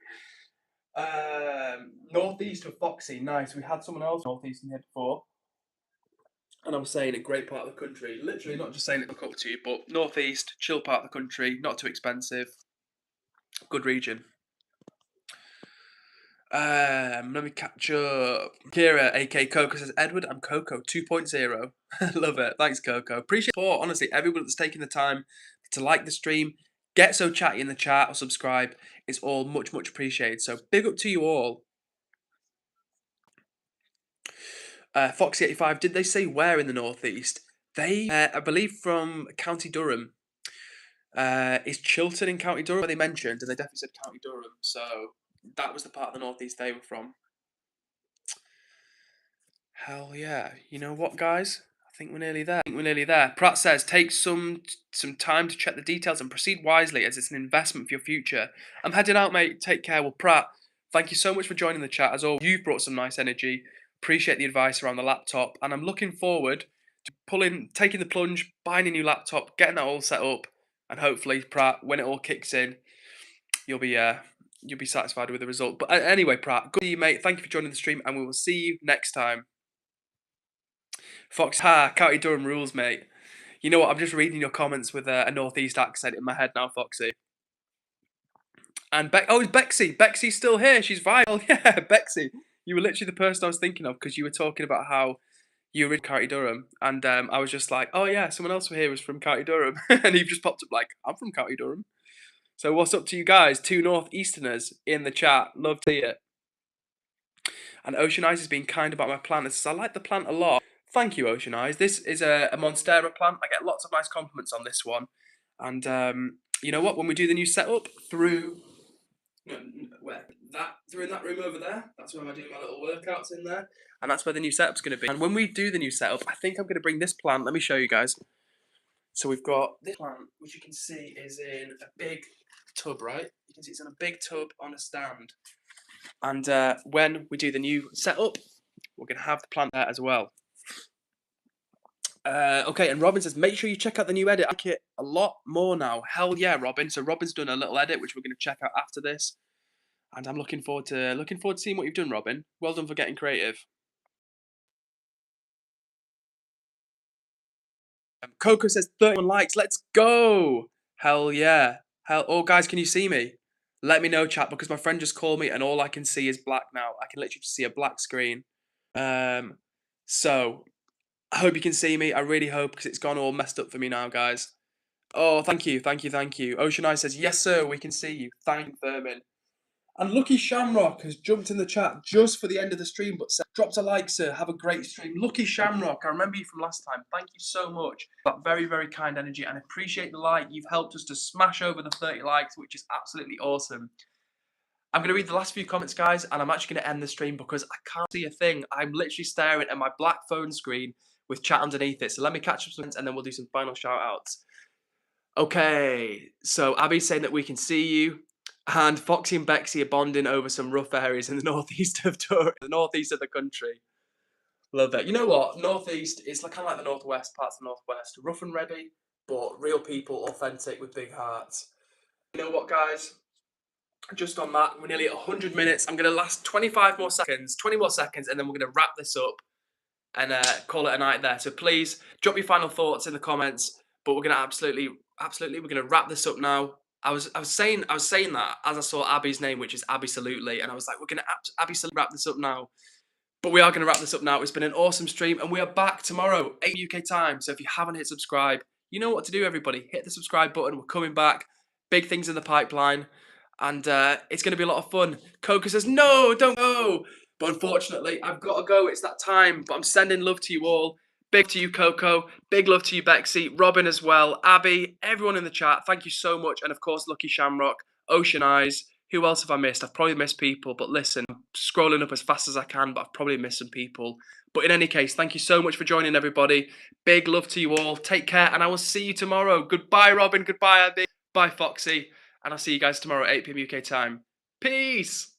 Northeast of Foxy, nice. We had someone else northeast in here before. And I was saying a great part of the country. Literally, not just saying it to look up to you, but northeast, chill part of the country, not too expensive, good region. Let me catch up. Kira, aka Coco, says, Edward, I'm Coco 2.0. Love it. Thanks, Coco. Appreciate it. Honestly, everyone that's taking the time to like the stream, get so chatty in the chat or subscribe. It's all much appreciated. So big up to you all. Foxy85, did they say where in the northeast? They, I believe, from County Durham. Is Chilton in County Durham? They mentioned, and they definitely said County Durham. So that was the part of the northeast they were from. Hell yeah! You know what, guys? I think we're nearly there. Pratt says, take some time to check the details and proceed wisely, as it's an investment for your future. I'm heading out, mate. Take care. Well, Pratt, thank you so much for joining the chat. As always, you've brought some nice energy. Appreciate the advice around the laptop, and I'm looking forward to taking the plunge, buying a new laptop, getting that all set up, and hopefully, Pratt, when it all kicks in, you'll be satisfied with the result. But anyway, Pratt, good to see you, mate. Thank you for joining the stream, and we will see you next time. Fox, County Durham rules, mate. You know what? I'm just reading your comments with a northeast accent in my head now, Foxy. And it's Bexy. Bexy's still here. She's viral. Yeah, Bexy. You were literally the person I was thinking of, because you were talking about how you were in County Durham, and I was just like, oh yeah, someone else here was from County Durham, and he just popped up like, I'm from County Durham. So what's up to you guys? 2 Northeasterners in the chat. Love to see it. And Ocean Eyes has been kind about my plant. It says, I like the plant a lot. Thank you, Ocean Eyes. This is a Monstera plant. I get lots of nice compliments on this one. And you know what? When we do the new setup through through in that room over there, that's where I do my little workouts in there. And that's where the new setup's going to be. And when we do the new setup, I think I'm going to bring this plant. Let me show you guys. So we've got this plant, which you can see is in a big tub, right? You can see it's in a big tub on a stand. And when we do the new setup, we're going to have the plant there as well. Okay, and Robin says, make sure you check out the new edit. I like it a lot more now. Hell yeah, Robin. So Robin's done a little edit, which we're going to check out after this. And I'm looking forward to seeing what you've done, Robin. Well done for getting creative. Coco says 31 likes. Let's go. Hell yeah. Oh, guys, can you see me? Let me know, chat, because my friend just called me and all I can see is black now. I can literally just see a black screen. So I hope you can see me. I really hope, because it's gone all messed up for me now, guys. Oh, thank you. Ocean Eye says, yes, sir, we can see you. Thank you, Thurman. And Lucky Shamrock has jumped in the chat just for the end of the stream, but said, dropped a like, sir. Have a great stream. Lucky Shamrock, I remember you from last time. Thank you so much. That very, very kind energy, and I appreciate the like. You've helped us to smash over the 30 likes, which is absolutely awesome. I'm going to read the last few comments, guys, and I'm actually going to end the stream because I can't see a thing. I'm literally staring at my black phone screen with chat underneath it. So let me catch up some, and then we'll do some final shout-outs. Okay, so Abby's saying that we can see you. And Foxy and Bexy are bonding over some rough areas in the northeast of the country. Love that. You know what? Northeast is kind of like the northwest, parts of the northwest. Rough and ready, but real people, authentic with big hearts. You know what, guys? Just on that, we're nearly at 100 minutes. I'm going to last 25 more seconds, 20 more seconds, and then we're going to wrap this up and call it a night there. So please drop your final thoughts in the comments. But we're going to absolutely, we're going to wrap this up now. I was saying that as I saw Abby's name, which is Absolutely, and I was like, we're going to absolutely wrap this up now. But we are going to wrap this up now. It's been an awesome stream, and we are back tomorrow, 8 UK time. So if you haven't hit subscribe, you know what to do, everybody. Hit the subscribe button. We're coming back. Big things in the pipeline, and it's going to be a lot of fun. Coco says, no, don't go. But unfortunately, I've got to go. It's that time. But I'm sending love to you all. Big to you, Coco. Big love to you, Bexy. Robin as well. Abby, everyone in the chat. Thank you so much. And of course, Lucky Shamrock, Ocean Eyes. Who else have I missed? I've probably missed people. But listen, I'm scrolling up as fast as I can. But I've probably missed some people. But in any case, thank you so much for joining, everybody. Big love to you all. Take care. And I will see you tomorrow. Goodbye, Robin. Goodbye, Abby. Bye, Foxy. And I'll see you guys tomorrow at 8 PM UK time. Peace.